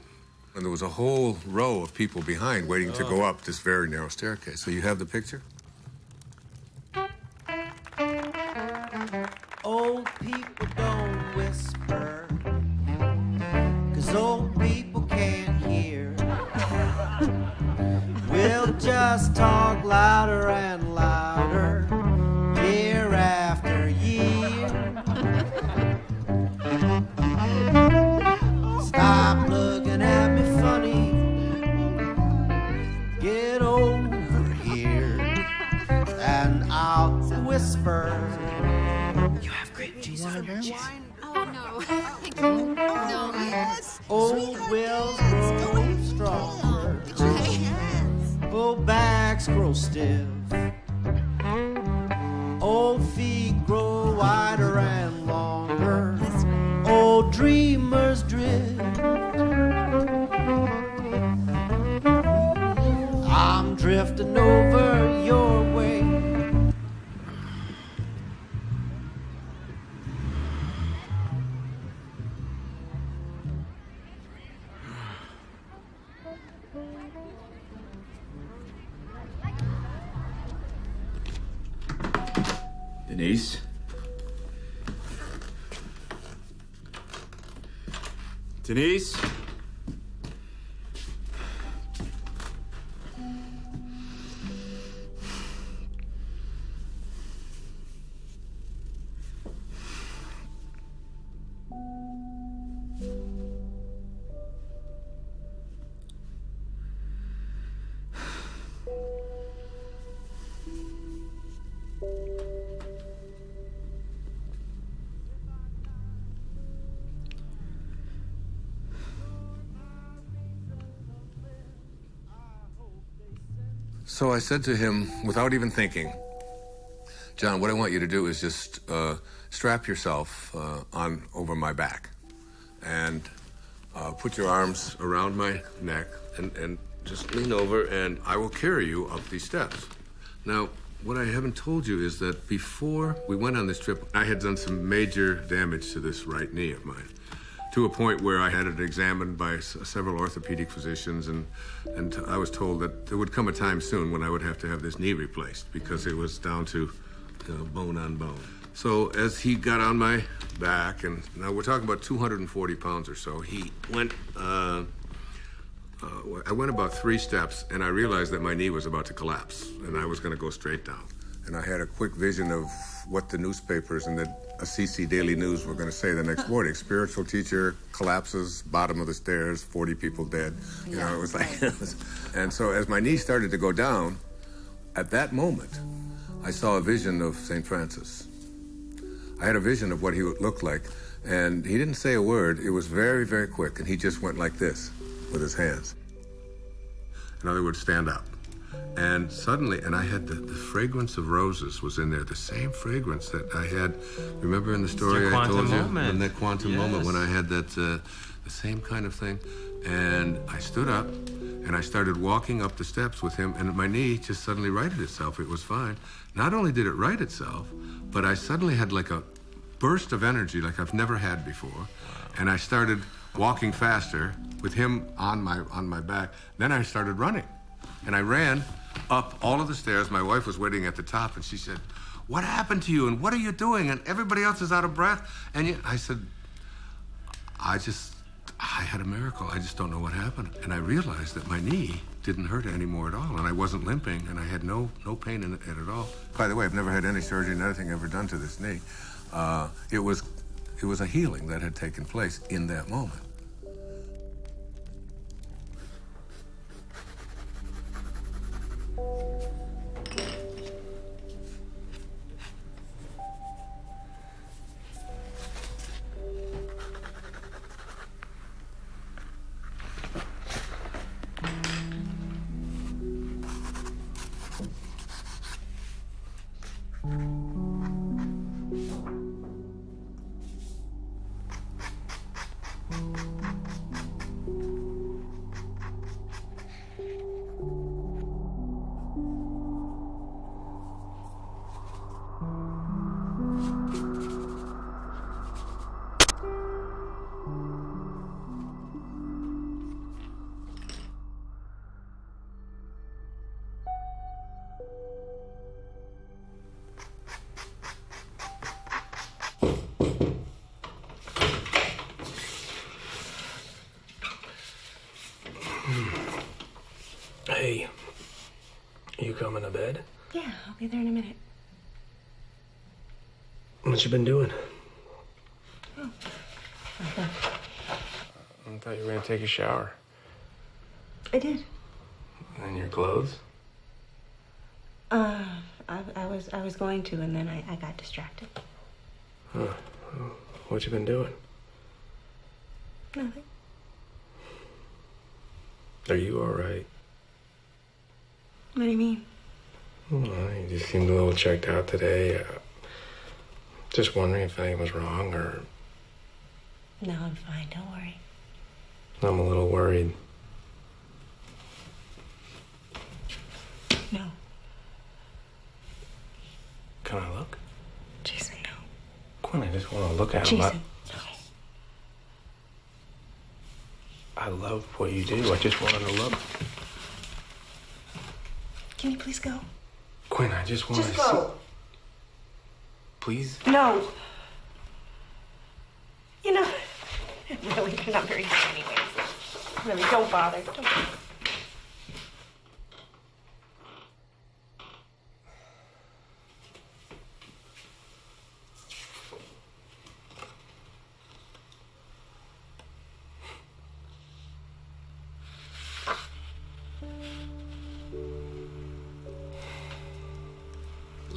[SPEAKER 1] And there was a whole row of people behind waiting to go up this very narrow staircase. So you have the picture?
[SPEAKER 15] Old people don't whisper, 'cause old people can't hear. We'll just talk louder and louder, year after year. Stop looking at me funny, get over here, and I'll whisper. You have grape juice for your wine?
[SPEAKER 5] Oh, no. No.
[SPEAKER 15] Yes. Old wills grow stronger. Old backs grow stiff. Old feet grow wider and longer. Old dreamers drift. I'm drifting over your way.
[SPEAKER 3] Denise? Denise?
[SPEAKER 1] So I said to him, without even thinking, John, what I want you to do is just strap yourself on over my back and put your arms around my neck and just lean over and I will carry you up these steps. Now, what I haven't told you is that before we went on this trip, I had done some major damage to this right knee of mine, to a point where I had it examined by several orthopedic physicians, and I was told that there would come a time soon when I would have to have this knee replaced because it was down to bone on bone. So as he got on my back, and now we're talking about 240 pounds or so, he went, I went about 3 steps, and I realized that my knee was about to collapse, and I was going to go straight down. And I had a quick vision of what the newspapers and the Assisi Daily News were going to say the next morning. Spiritual teacher collapses, bottom of the stairs, 40 people dead. You know, it was like... And so as my knee started to go down, at that moment, I saw a vision of St. Francis. I had a vision of what he would look like, and he didn't say a word. It was very, very quick, and he just went like this with his hands. In other words, stand up. And suddenly, and I had the fragrance of roses was in there, the same fragrance that I had, remember in the story I told you? In that quantum moment when I had that, the same kind of thing. And I stood up, and I started walking up the steps with him, and my knee just suddenly righted itself. It was fine. Not only did it right itself, but I suddenly had like a burst of energy like I've never had before. And I started walking faster with him on my back. Then I started running. And I ran up all of the stairs. My wife was waiting at the top, and she said, "What happened to you? And what are you doing? And everybody else is out of breath." And I said, I had a miracle. I just don't know what happened. And I realized that my knee didn't hurt anymore at all, and I wasn't limping, and I had no pain in it at all. By the way, I've never had any surgery, nothing ever done to this knee. It was a healing that had taken place in that moment.
[SPEAKER 9] Hey, you coming to bed?
[SPEAKER 4] Yeah, I'll be there in a minute.
[SPEAKER 9] What you been doing?
[SPEAKER 4] Oh.
[SPEAKER 9] I thought you were gonna take a shower.
[SPEAKER 4] I did.
[SPEAKER 9] And your clothes?
[SPEAKER 4] I was going to, and then I got distracted.
[SPEAKER 9] Huh. What you been doing?
[SPEAKER 4] Nothing.
[SPEAKER 9] Are you all right?
[SPEAKER 4] What do you mean?
[SPEAKER 9] Well, you just seemed a little checked out today. Just wondering if anything was wrong, or...
[SPEAKER 4] No, I'm fine. Don't worry.
[SPEAKER 9] I'm a little worried.
[SPEAKER 4] No.
[SPEAKER 9] Can I look?
[SPEAKER 4] Jason, no.
[SPEAKER 9] Quinn, I just want to look at him.
[SPEAKER 4] Jason,
[SPEAKER 9] I love what you do. I just wanted to look.
[SPEAKER 4] can you please go?
[SPEAKER 9] Quinn, I just want to
[SPEAKER 4] Just go.
[SPEAKER 9] Please?
[SPEAKER 4] No. You know, really, you're not very good anyways. Really, don't bother. Don't bother.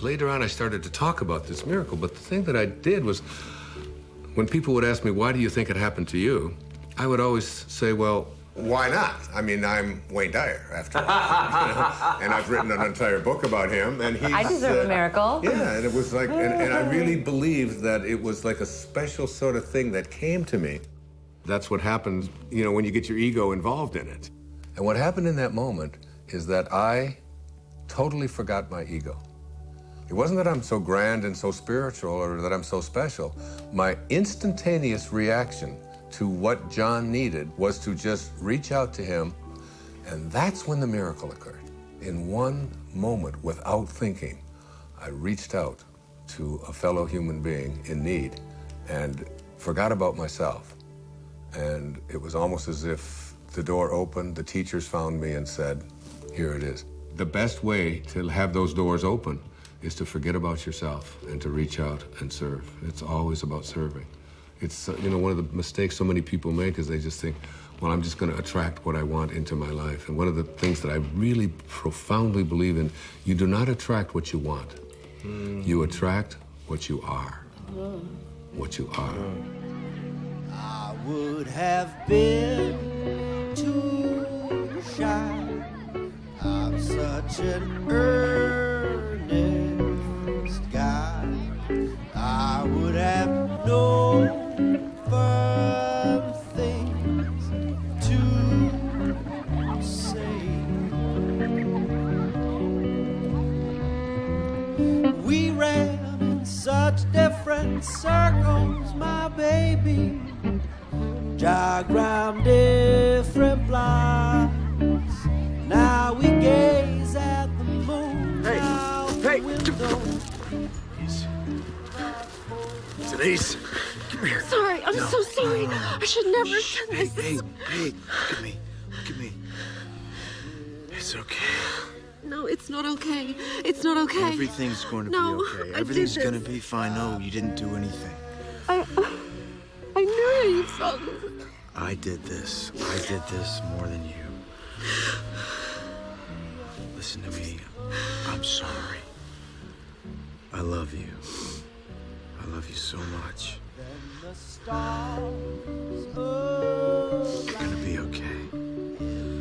[SPEAKER 1] Later on, I started to talk about this miracle, but the thing that I did was, when people would ask me, why do you think it happened to you? I would always say, well, why not? I mean, I'm Wayne Dyer, after all. And I've written an entire book about him, and he's...
[SPEAKER 13] I deserve a miracle.
[SPEAKER 1] Yeah, and it was like, and I really believed that it was like a special sort of thing that came to me. That's what happens, you know, when you get your ego involved in it. And what happened in that moment is that I totally forgot my ego. It wasn't that I'm so grand and so spiritual or that I'm so special. My instantaneous reaction to what John needed was to just reach out to him, and that's when the miracle occurred. In one moment, without thinking, I reached out to a fellow human being in need and forgot about myself. And it was almost as if the door opened, the teachers found me and said, here it is. The best way to have those doors open is to forget about yourself and to reach out and serve. It's always about serving. It's, you know, one of the mistakes so many people make is they just think, well, I'm just gonna attract what I want into my life. And one of the things that I really profoundly believe in, you do not attract what you want. You attract what you are. What you are.
[SPEAKER 15] I would have been too shy. I'm such an earnest guy. I would have known firm things to say. We ran in such different circles, my baby. Diagram different blinds. Now we gaze at the moon. Out the window.
[SPEAKER 21] Denise, come here.
[SPEAKER 14] Sorry, I'm so sorry. I should never have done this.
[SPEAKER 21] Hey, look at me. Look at me. It's okay.
[SPEAKER 14] No, it's not okay. It's not okay.
[SPEAKER 21] Everything's going to be okay.
[SPEAKER 14] I
[SPEAKER 21] Everything's
[SPEAKER 14] did
[SPEAKER 21] going to
[SPEAKER 14] this.
[SPEAKER 21] be fine. No, you didn't do anything.
[SPEAKER 14] I knew you felt this.
[SPEAKER 21] I did this. I did this more than you. Listen to me. I'm sorry. I love you. I love you so much. You're gonna be okay.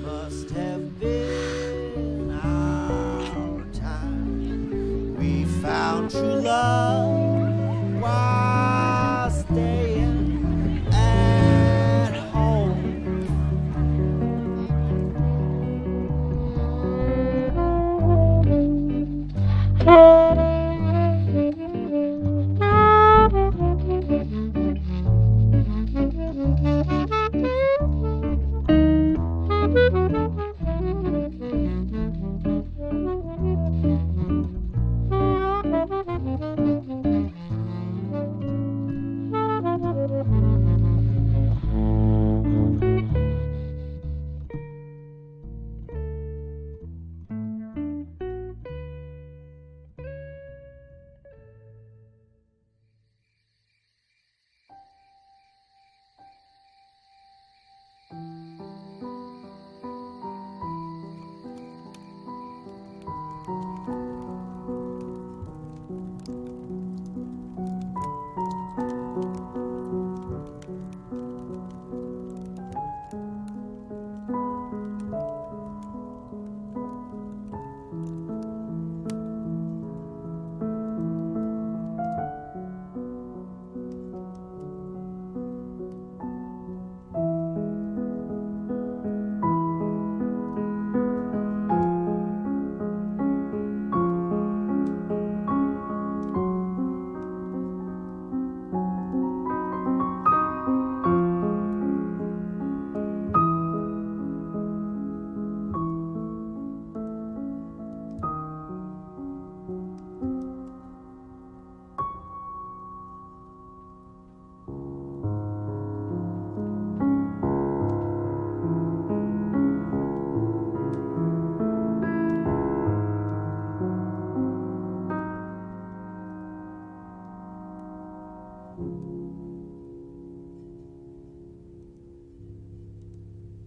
[SPEAKER 15] Must have been our time. We found true love while staying at home.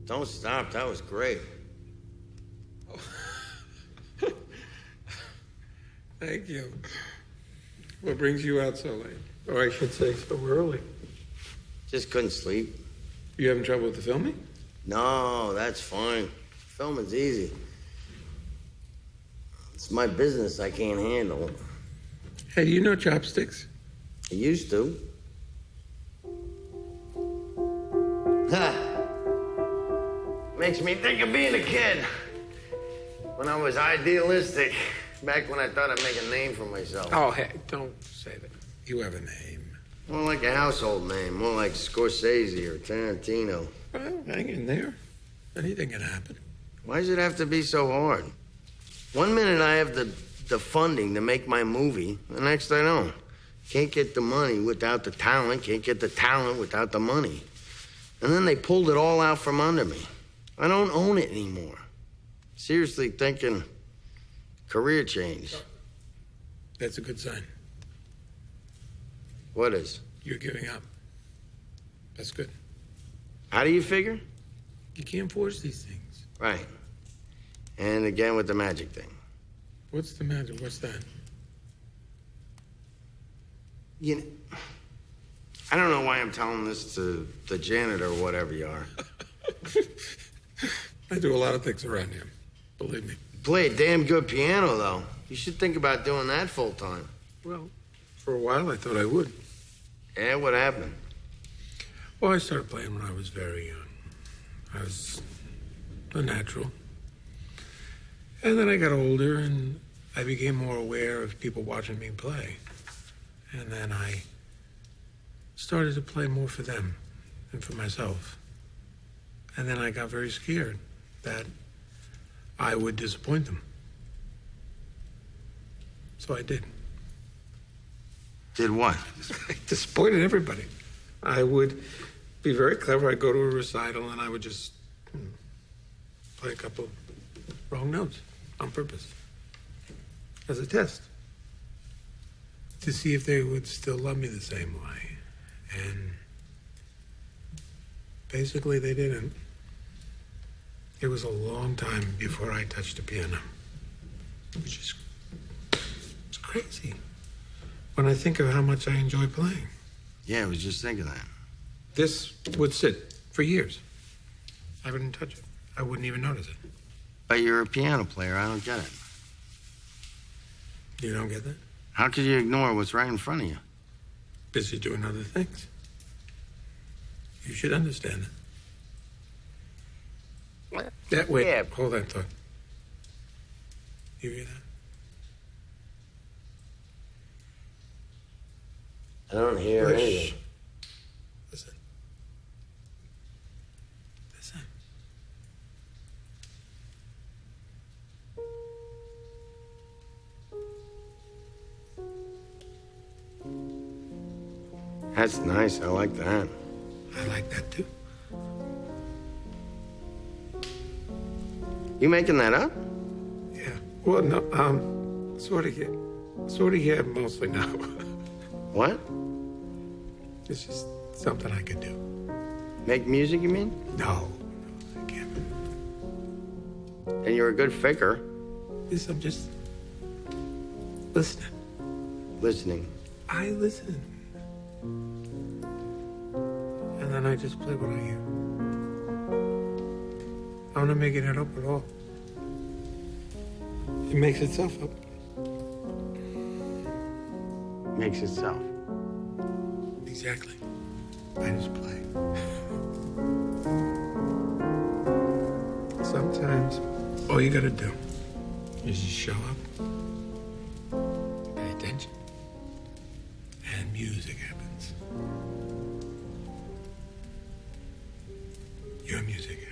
[SPEAKER 13] Don't stop. That was great.
[SPEAKER 9] Thank you. What brings you out so late? Or I should say so early.
[SPEAKER 13] Just couldn't sleep.
[SPEAKER 9] You having trouble with the filming?
[SPEAKER 13] No, that's fine. Filming's easy. It's my business I can't handle.
[SPEAKER 9] Hey, do you know chopsticks?
[SPEAKER 13] I used to. Ha! Makes me think of being a kid. When I was idealistic. Back when I thought I'd make a name for myself.
[SPEAKER 9] Oh, hey, don't say that. You have a name.
[SPEAKER 13] More like a household name. More like Scorsese or Tarantino.
[SPEAKER 9] Well, hang in there. Anything can happen.
[SPEAKER 13] Why does it have to be so hard? One minute I have the funding to make my movie. The next I don't. Can't get the money without the talent. Can't get the talent without the money. And then they pulled it all out from under me. I don't own it anymore. Seriously thinking career change.
[SPEAKER 9] That's a good sign.
[SPEAKER 13] What is?
[SPEAKER 9] You're giving up. That's good.
[SPEAKER 13] How do you figure?
[SPEAKER 9] You can't force these things.
[SPEAKER 13] Right. And again with the magic thing.
[SPEAKER 9] What's the matter? What's that?
[SPEAKER 13] You know, I don't know why I'm telling this to the janitor or whatever you are.
[SPEAKER 9] I do a lot of things around here, believe me.
[SPEAKER 13] Play a damn good piano, though. You should think about doing that full time.
[SPEAKER 9] Well, for a while I thought I would.
[SPEAKER 13] Yeah, what happened?
[SPEAKER 9] Well, I started playing when I was very young. I was a natural. And then I got older and I became more aware of people watching me play. And then I started to play more for them than for myself. And then I got very scared that I would disappoint them. So I did.
[SPEAKER 13] Did what?
[SPEAKER 9] I disappointed everybody. I would be very clever. I'd go to a recital and I would just play a couple wrong notes on purpose as a test to see if they would still love me the same way. And basically they didn't. It was a long time before I touched a piano, which is it's crazy when I think of how much I enjoy playing.
[SPEAKER 13] Yeah, I was just thinking that.
[SPEAKER 9] This would sit for years. I wouldn't touch it. I wouldn't even notice it.
[SPEAKER 13] But you're a piano player. I don't get it.
[SPEAKER 9] You don't get that?
[SPEAKER 13] How could you ignore what's right in front of you?
[SPEAKER 9] Busy doing other things. You should understand it. That way. Yeah. Hold that thought. You hear that?
[SPEAKER 13] I don't hear anything.
[SPEAKER 9] Listen. Listen.
[SPEAKER 13] That's nice. I like that.
[SPEAKER 9] I like that too.
[SPEAKER 13] You making that up?
[SPEAKER 9] Yeah. Well, no. Sort of. Yeah. Mostly no.
[SPEAKER 13] What?
[SPEAKER 9] It's just something I could do.
[SPEAKER 13] Make music, you mean?
[SPEAKER 9] No, I can't.
[SPEAKER 13] And you're a good faker.
[SPEAKER 9] Yes, I'm just listening.
[SPEAKER 13] Listening.
[SPEAKER 9] I listen. And then I just play what I hear. I'm not making it up at all. It makes itself up.
[SPEAKER 13] Makes itself.
[SPEAKER 9] Exactly. I just play. Sometimes all you gotta do is just show up, pay attention, and music happens. Your music happens.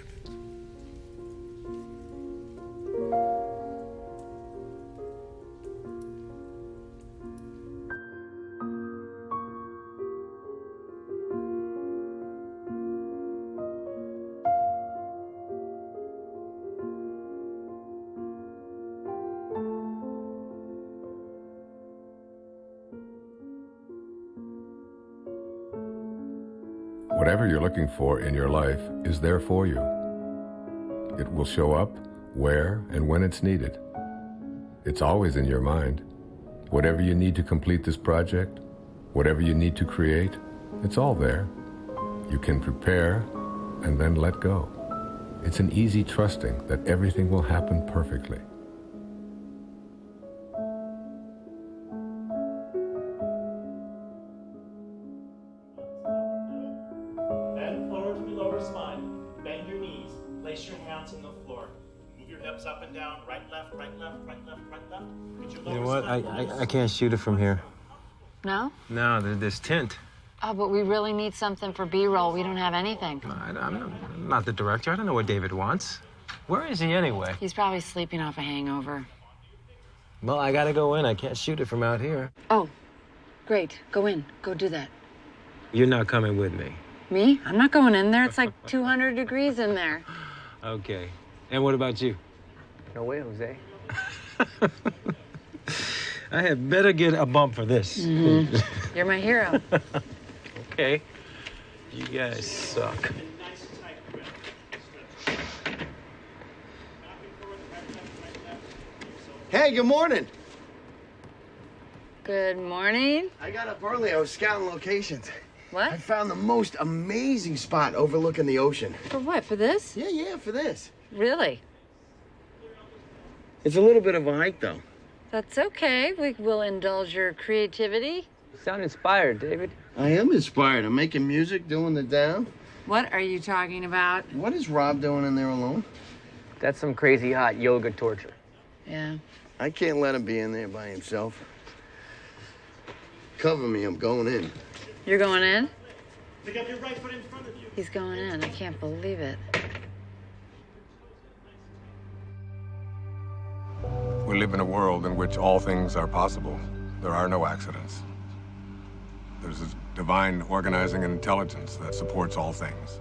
[SPEAKER 1] Whatever you're looking for in your life is there for you. It will show up where and when it's needed. It's always in your mind. Whatever you need to complete this project, whatever you need to create, it's all there. You can prepare and then let go. It's an easy trusting that everything will happen perfectly.
[SPEAKER 16] Bend forward to your lower spine. Bend your knees. Place your hands on the floor. Move your hips up and down. Right, left, right, left, right, left, right, left. Get your
[SPEAKER 8] You know
[SPEAKER 16] lower
[SPEAKER 8] what?
[SPEAKER 16] spine
[SPEAKER 8] I can't shoot it from here.
[SPEAKER 18] No?
[SPEAKER 8] No, there's tint.
[SPEAKER 18] Oh, but we really need something for B-roll. We don't have anything.
[SPEAKER 8] I'm not the director. I don't know what David wants. Where is he anyway?
[SPEAKER 18] He's probably sleeping off a hangover.
[SPEAKER 8] Well, I gotta go in. I can't shoot it from out here.
[SPEAKER 18] Oh, great. Go in. Go do that.
[SPEAKER 8] You're not coming with me.
[SPEAKER 18] Me? I'm not going in there. It's like 200 degrees in there.
[SPEAKER 8] Okay. And what about you?
[SPEAKER 17] No way, Jose.
[SPEAKER 8] I had better get a bump for this.
[SPEAKER 18] Mm-hmm. You're my hero.
[SPEAKER 8] Okay. You guys suck.
[SPEAKER 10] Hey, good morning.
[SPEAKER 11] Good morning.
[SPEAKER 10] I got up early. I was scouting locations.
[SPEAKER 11] What?
[SPEAKER 10] I found the most amazing spot overlooking the ocean.
[SPEAKER 11] For what? For this?
[SPEAKER 10] Yeah, for this.
[SPEAKER 11] Really?
[SPEAKER 10] It's a little bit of a hike, though.
[SPEAKER 11] That's okay. We will indulge your creativity.
[SPEAKER 22] You sound inspired, David.
[SPEAKER 10] I am inspired. I'm making music, doing the down.
[SPEAKER 11] What are you talking about?
[SPEAKER 10] What is Rob doing in there alone?
[SPEAKER 22] That's some crazy hot yoga torture.
[SPEAKER 11] Yeah.
[SPEAKER 10] I can't let him be in there by himself. Cover me, I'm going in.
[SPEAKER 11] You're going in?
[SPEAKER 16] Pick up your right foot in front of you.
[SPEAKER 11] He's going in. I can't believe it.
[SPEAKER 1] We live in a world in which all things are possible. There are no accidents. There's a divine organizing intelligence that supports all things.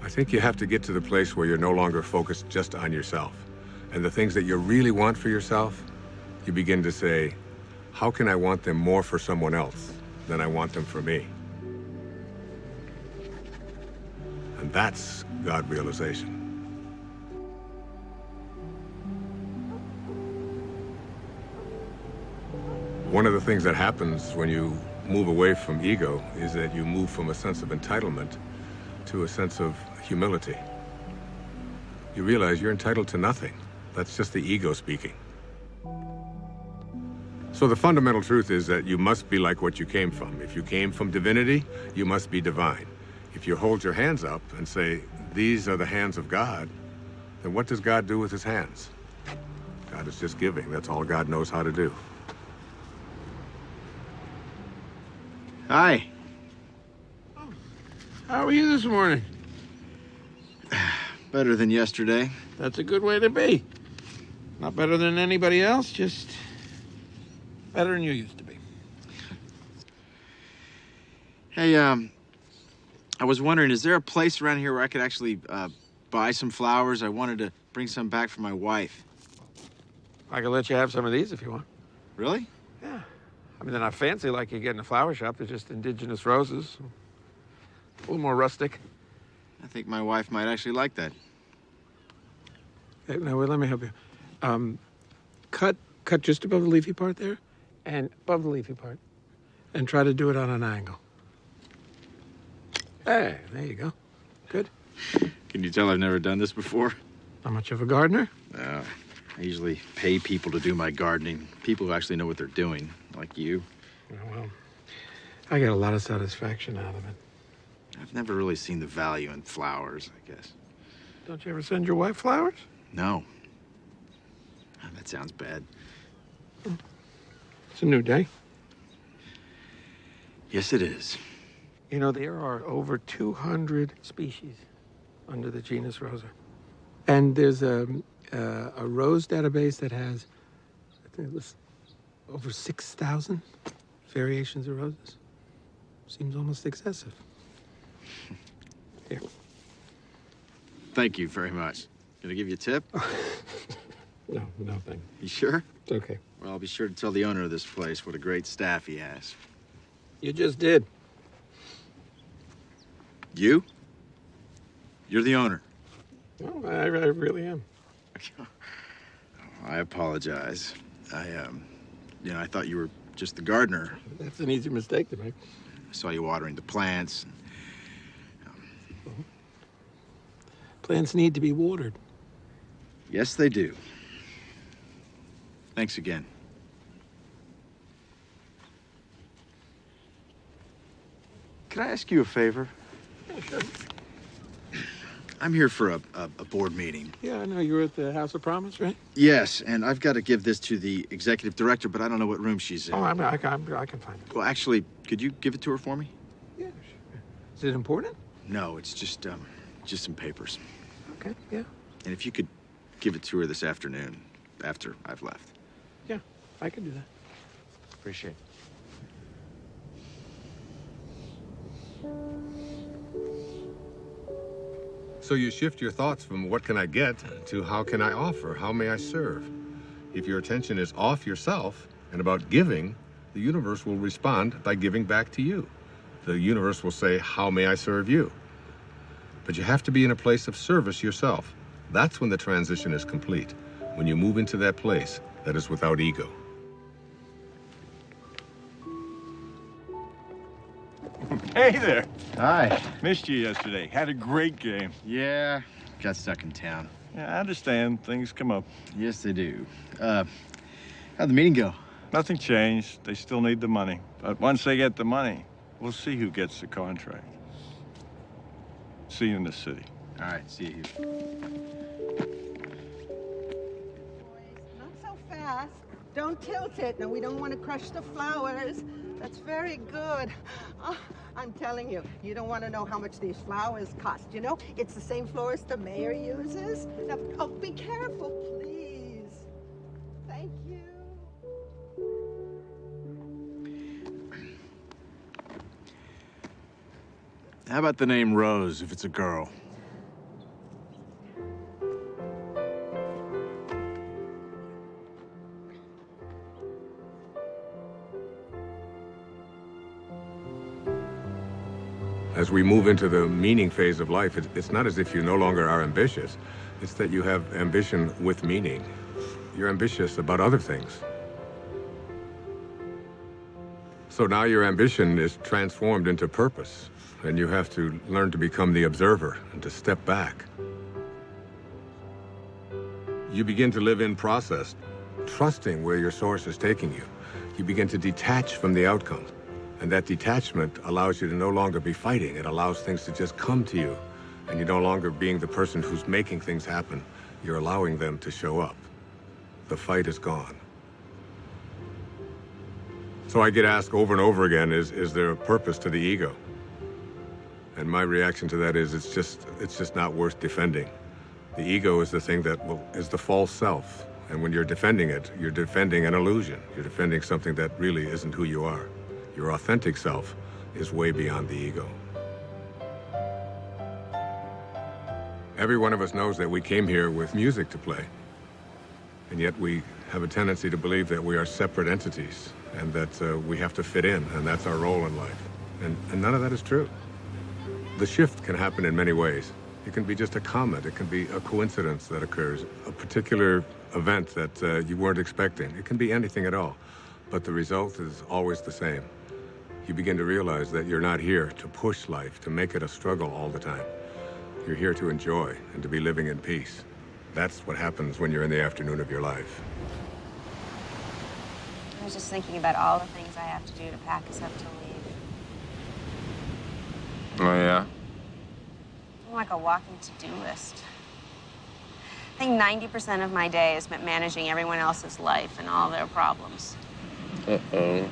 [SPEAKER 1] I think you have to get to the place where you're no longer focused just on yourself. And the things that you really want for yourself, you begin to say, how can I want them more for someone else than I want them for me? And that's God realization. One of the things that happens when you move away from ego is that you move from a sense of entitlement to a sense of humility. You realize you're entitled to nothing. That's just the ego speaking. So the fundamental truth is that you must be like what you came from. If you came from divinity, you must be divine. If you hold your hands up and say, these are the hands of God, then what does God do with his hands? God is just giving. That's all God knows how to do.
[SPEAKER 21] Hi. How are you this morning? Better than yesterday. That's a good way to be. Not better than anybody else, just better than you used to be. Hey, I was wondering, is there a place around here where I could actually buy some flowers? I wanted to bring some back for my wife.
[SPEAKER 9] I can let you have some of these if you want.
[SPEAKER 21] Really?
[SPEAKER 9] Yeah. I mean, they're not fancy like you get in a flower shop. They're just indigenous roses. A little more rustic.
[SPEAKER 21] I think my wife might actually like that.
[SPEAKER 9] Hey, now, wait, let me help you. Cut just above the leafy part there, and above the leafy part, and try to do it on an angle. Hey, there you go. Good.
[SPEAKER 21] Can you tell I've never done this before?
[SPEAKER 9] Not much of a gardener?
[SPEAKER 21] I usually pay people to do my gardening. People who actually know what they're doing, like you.
[SPEAKER 9] Well, I get a lot of satisfaction out of it.
[SPEAKER 21] I've never really seen the value in flowers, I guess.
[SPEAKER 9] Don't you ever send your wife flowers?
[SPEAKER 21] No. Oh, that sounds bad.
[SPEAKER 9] It's a new day.
[SPEAKER 21] Yes, it is.
[SPEAKER 9] You know, there are over 200 species under the genus Rosa. And there's a rose database that has, I think it was over 6,000 variations of roses. Seems almost excessive. Here.
[SPEAKER 21] Thank you very much. Can I give you a tip?
[SPEAKER 9] No, thank
[SPEAKER 21] you. Sure?
[SPEAKER 9] It's okay.
[SPEAKER 21] Well, I'll be sure to tell the owner of this place what a great staff he has.
[SPEAKER 9] You just did.
[SPEAKER 21] You? You're the owner.
[SPEAKER 9] No, I really am.
[SPEAKER 21] I apologize. I thought you were just the gardener.
[SPEAKER 9] That's an easy mistake to make.
[SPEAKER 21] I saw you watering the plants.
[SPEAKER 9] Plants need to be watered.
[SPEAKER 21] Yes, they do. Thanks again. Can I ask you a favor?
[SPEAKER 9] Yeah, sure.
[SPEAKER 21] I'm here for a board meeting.
[SPEAKER 9] Yeah, I know. You were at the House of Promise, right?
[SPEAKER 21] Yes, and I've got to give this to the executive director, but I don't know what room she's in.
[SPEAKER 9] Oh, I can find it.
[SPEAKER 21] Well, actually, could you give it to her for me?
[SPEAKER 9] Yeah, sure. Is it important?
[SPEAKER 21] No, it's just some papers.
[SPEAKER 9] Okay, yeah.
[SPEAKER 21] And if you could give it to her this afternoon, after I've left.
[SPEAKER 9] Yeah, I can do that.
[SPEAKER 21] Appreciate it.
[SPEAKER 1] So you shift your thoughts from what can I get to how can I offer, how may I serve? If your attention is off yourself and about giving, the universe will respond by giving back to you. The universe will say, how may I serve you? But you have to be in a place of service yourself. That's when the transition is complete, when you move into that place that is without ego.
[SPEAKER 19] Hey there.
[SPEAKER 21] Hi.
[SPEAKER 19] Missed you yesterday. Had a great game.
[SPEAKER 21] Yeah, got stuck in town.
[SPEAKER 19] Yeah, I understand. Things come up.
[SPEAKER 21] Yes, they do. How'd the meeting go?
[SPEAKER 19] Nothing changed. They still need the money. But once they get the money, we'll see who gets the contract. See you in the city.
[SPEAKER 21] All right, see you here.
[SPEAKER 20] Not so fast. Don't tilt it. No, we don't want to crush the flowers. That's very good. Oh, I'm telling you, you don't want to know how much these flowers cost. You know, it's the same florist the mayor uses. Now, oh, be careful, please. Thank you.
[SPEAKER 21] How about the name Rose if it's a girl?
[SPEAKER 1] As we move into the meaning phase of life, it's not as if you no longer are ambitious. It's that you have ambition with meaning. You're ambitious about other things. So now your ambition is transformed into purpose, and you have to learn to become the observer and to step back. You begin to live in process, trusting where your source is taking you. You begin to detach from the outcome. And that detachment allows you to no longer be fighting. It allows things to just come to you. And you're no longer being the person who's making things happen. You're allowing them to show up. The fight is gone. So I get asked over and over again, is there a purpose to the ego? And my reaction to that is it's just not worth defending. The ego is the thing that is the false self. And when you're defending it, you're defending an illusion. You're defending something that really isn't who you are. Your authentic self is way beyond the ego. Every one of us knows that we came here with music to play, and yet we have a tendency to believe that we are separate entities and that we have to fit in, and that's our role in life. And none of that is true. The shift can happen in many ways. It can be just a comment. It can be a coincidence that occurs, a particular event that you weren't expecting. It can be anything at all, but the result is always the same. You begin to realize that you're not here to push life, to make it a struggle all the time. You're here to enjoy and to be living in peace. That's what happens when you're in the afternoon of your life.
[SPEAKER 23] I was just thinking about all the things I have to do to pack us up to leave.
[SPEAKER 19] Oh, yeah?
[SPEAKER 23] I'm like a walking to-do list. I think 90% of my day is spent managing everyone else's life and all their problems.
[SPEAKER 24] Uh-oh.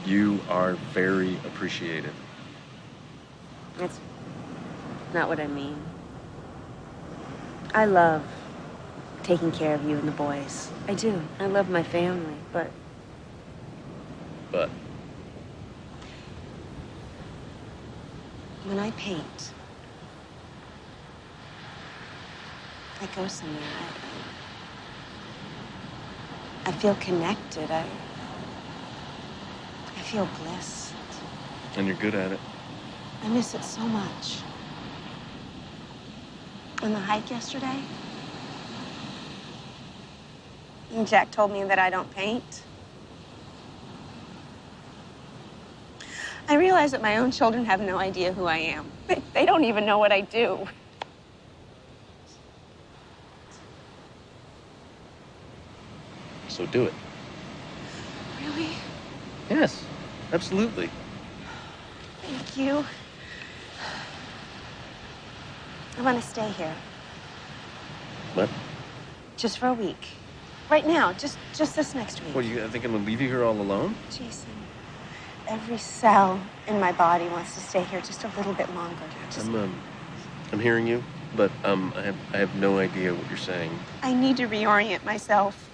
[SPEAKER 24] You are very appreciative.
[SPEAKER 23] It's not what I mean. I love taking care of you and the boys. I do. I love my family, but...
[SPEAKER 24] But?
[SPEAKER 23] When I paint, I go somewhere. I feel connected. I feel blessed.
[SPEAKER 24] And you're good at it.
[SPEAKER 23] I miss it so much. On the hike yesterday, Jack told me that I don't paint. I realize that my own children have no idea who I am. They don't even know what I do.
[SPEAKER 24] So do it.
[SPEAKER 23] Really?
[SPEAKER 24] Yes, absolutely.
[SPEAKER 23] Thank you. I want to stay here.
[SPEAKER 24] What?
[SPEAKER 23] Just for a week. Right now, just this next week.
[SPEAKER 24] What, you think I'm gonna leave you here all alone?
[SPEAKER 23] Jason, every cell in my body wants to stay here just a little bit longer.
[SPEAKER 24] I'm hearing you, but I have no idea what you're saying.
[SPEAKER 23] I need to reorient myself.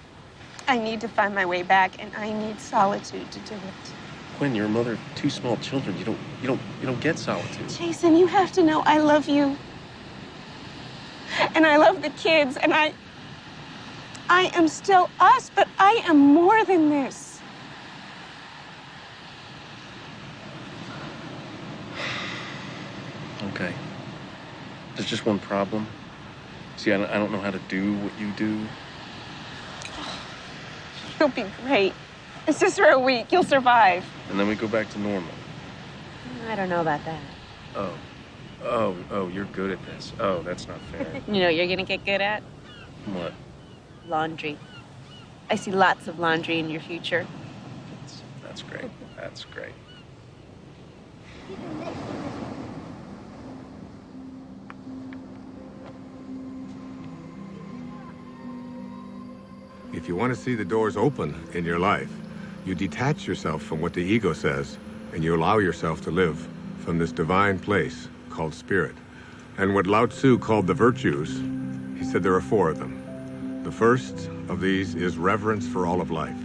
[SPEAKER 23] I need to find my way back, and I need solitude to do it.
[SPEAKER 24] Quinn, you're a mother of 2 small children. You don't get solitude.
[SPEAKER 23] Jason, you have to know I love you. And I love the kids, and I
[SPEAKER 4] I am still us, but I am more than this.
[SPEAKER 24] Okay. There's just one problem. See, I don't know how to do what you do.
[SPEAKER 4] You'll be great. It's just for a week. You'll survive.
[SPEAKER 24] And then we go back to normal.
[SPEAKER 23] I don't know about that.
[SPEAKER 24] Oh, you're good at this. Oh, that's not fair.
[SPEAKER 23] You know what you're gonna get good at?
[SPEAKER 24] What?
[SPEAKER 23] Laundry. I see lots of laundry in your future.
[SPEAKER 24] That's great. That's great.
[SPEAKER 1] If you want to see the doors open in your life, you detach yourself from what the ego says, and you allow yourself to live from this divine place called spirit. And what Lao Tzu called the virtues, he said there are 4 of them. The first of these is reverence for all of life,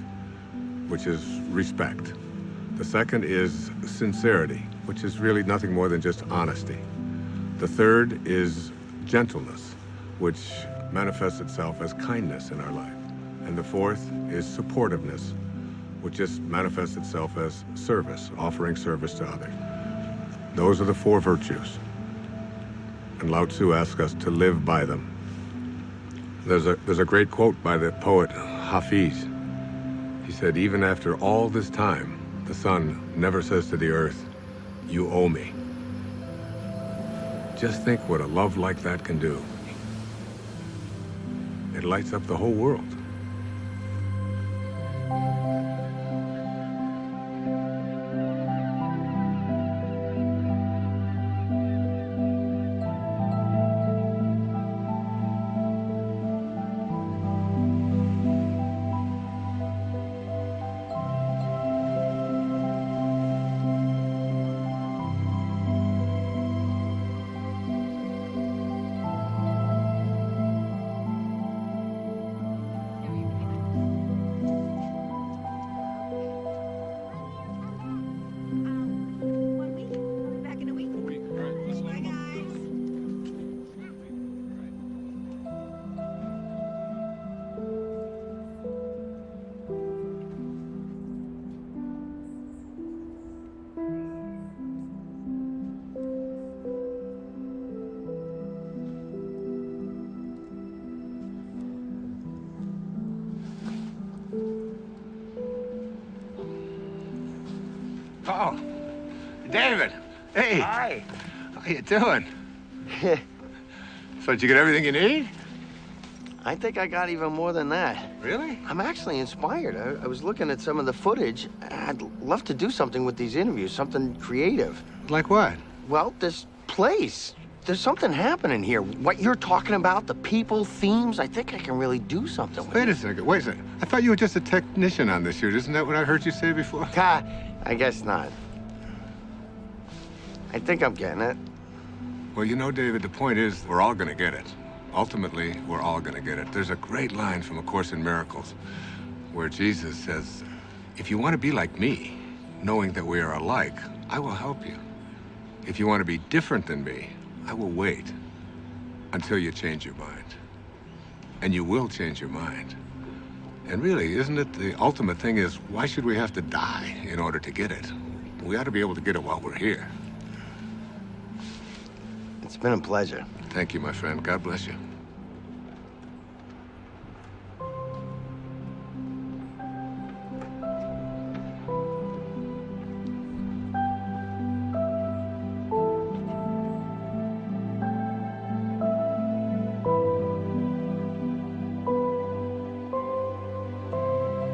[SPEAKER 1] which is respect. The second is sincerity, which is really nothing more than just honesty. The third is gentleness, which manifests itself as kindness in our life. And the fourth is supportiveness, which just manifests itself as service, offering service to others. Those are the 4 virtues. And Lao Tzu asks us to live by them. There's a great quote by the poet Hafiz. He said, even after all this time, the sun never says to the earth, you owe me. Just think what a love like that can do. It lights up the whole world.
[SPEAKER 2] Oh, David. Hey.
[SPEAKER 13] Hi.
[SPEAKER 2] How you doing? So did you get everything you need?
[SPEAKER 13] I think I got even more than that.
[SPEAKER 2] Really?
[SPEAKER 13] I'm actually inspired. I was looking at some of the footage. I'd love to do something with these interviews, something creative.
[SPEAKER 2] Like what?
[SPEAKER 13] Well, this place. There's something happening here. What you're talking about, the people, themes, I think I can really do something with
[SPEAKER 2] Wait a second. I thought you were just a technician on this shoot. Isn't that what I heard you say before?
[SPEAKER 13] I guess not. I think I'm getting it.
[SPEAKER 1] Well, you know, David, the point is we're all going to get it. Ultimately, we're all going to get it. There's a great line from A Course in Miracles where Jesus says, if you want to be like me, knowing that we are alike, I will help you. If you want to be different than me, I will wait until you change your mind. And you will change your mind. And really, isn't it the ultimate thing is, why should we have to die in order to get it? We ought to be able to get it while we're here.
[SPEAKER 13] It's been a pleasure.
[SPEAKER 1] Thank you, my friend. God bless you.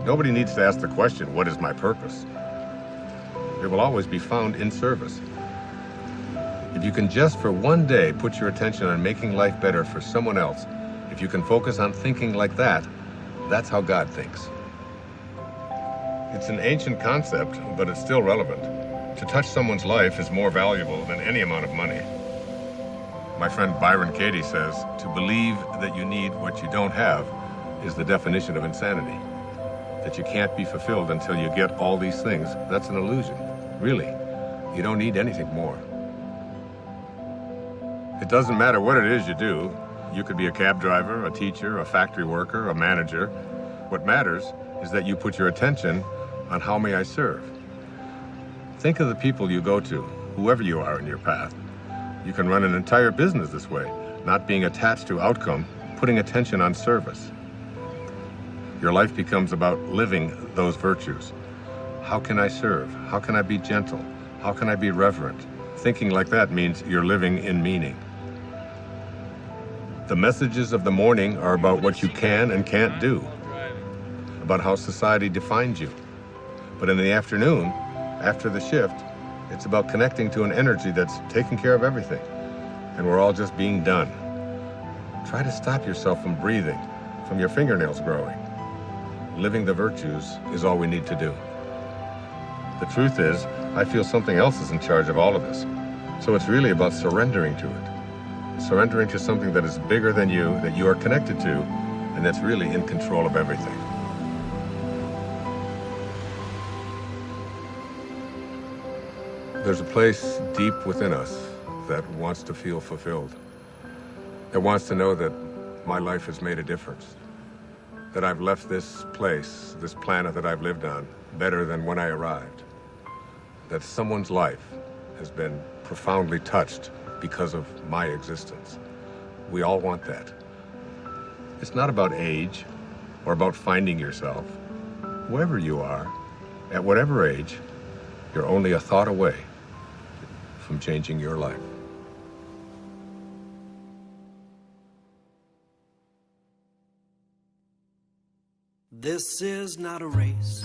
[SPEAKER 1] Nobody needs to ask the question, what is my purpose? It will always be found in service. If you can just for one day put your attention on making life better for someone else, if you can focus on thinking like that, that's how God thinks. It's an ancient concept, but it's still relevant. To touch someone's life is more valuable than any amount of money. My friend Byron Katie says, to believe that you need what you don't have is the definition of insanity. That you can't be fulfilled until you get all these things, that's an illusion. Really, you don't need anything more. It doesn't matter what it is you do, You could be a cab driver, a teacher, a factory worker, a manager. What matters is that you put your attention on how may I serve. Think of the people you go to, whoever you are in your path. You can run an entire business this way, not being attached to outcome, putting attention on service. Your life becomes about living those virtues. How can I serve? How can I be gentle? How can I be reverent? Thinking like that means you're living in meaning. The messages of the morning are about what you can and can't do, about how society defines you. But in the afternoon, after the shift, it's about connecting to an energy that's taking care of everything, and we're all just being done. Try to stop yourself from breathing, from your fingernails growing. Living the virtues is all we need to do. The truth is, I feel something else is in charge of all of this. So it's really about surrendering to it. Surrendering to something that is bigger than you, that you are connected to, and that's really in control of everything. There's a place deep within us that wants to feel fulfilled, that wants to know that my life has made a difference, that I've left this place, this planet that I've lived on, better than when I arrived, that someone's life has been profoundly touched because of my existence. We all want that. It's not about age or about finding yourself. Whoever you are, at whatever age, you're only a thought away from changing your life.
[SPEAKER 5] This is not a race.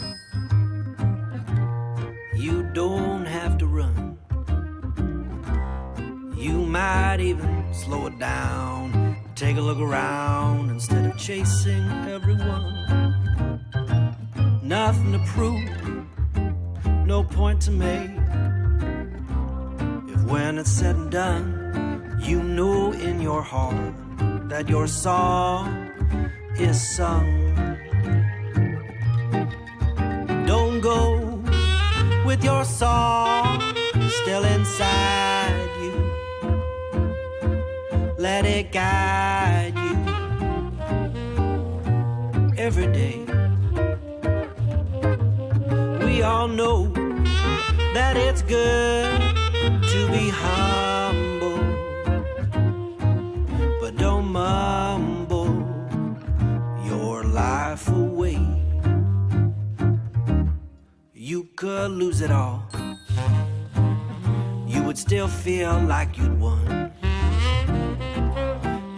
[SPEAKER 5] You don't have to run. You might even slow it down, take a look around instead of chasing everyone. Nothing to prove, no point to make. If when it's said and done, you know in your heart that your song is sung. Don't go with your song still inside you. Let it guide you every day. We all know that it's good to be humble, but don't mumble your life away. You could lose it all. You would still feel like you'd won.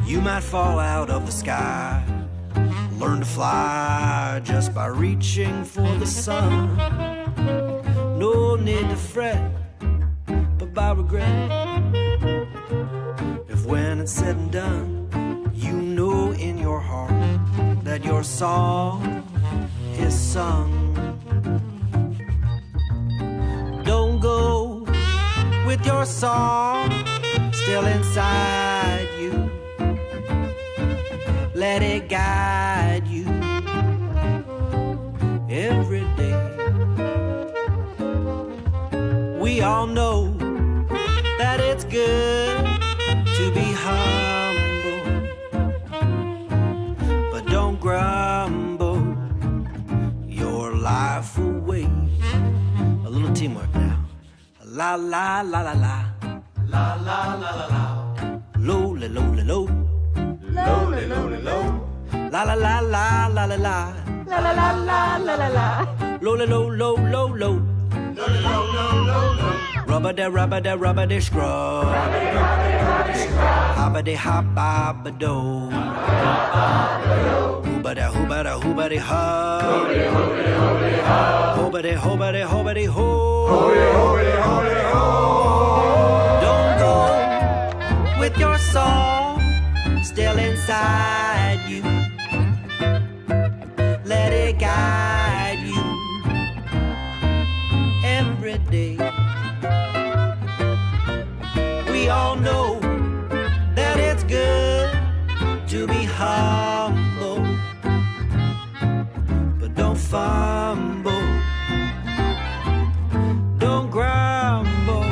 [SPEAKER 5] You might fall out of the sky, learn to fly just by reaching for the sun. No need to fret, but by regret. If when it's said and done, you know in your heart that your song is sung. Don't go with your song still inside you. Let it guide you every day. We all know that it's good to be humble, but don't grumble your life away. A little teamwork now. La la la la la. La la la la la. Low la low la low. Low la low la low. La la la la la la la. La la la la la la la. Low la low low low low. Low la low low low low. Rubber da scrub. Hobba de hobba do. Hooba da hooba da hooba de ha. Hooba de hooba de hooba de ho. Don't go with your song still inside you. Let it guide you every day. We all know that it's good to be humble, but don't fumble. Don't grumble.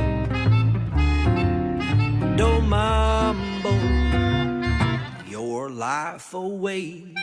[SPEAKER 5] Don't mumble life away.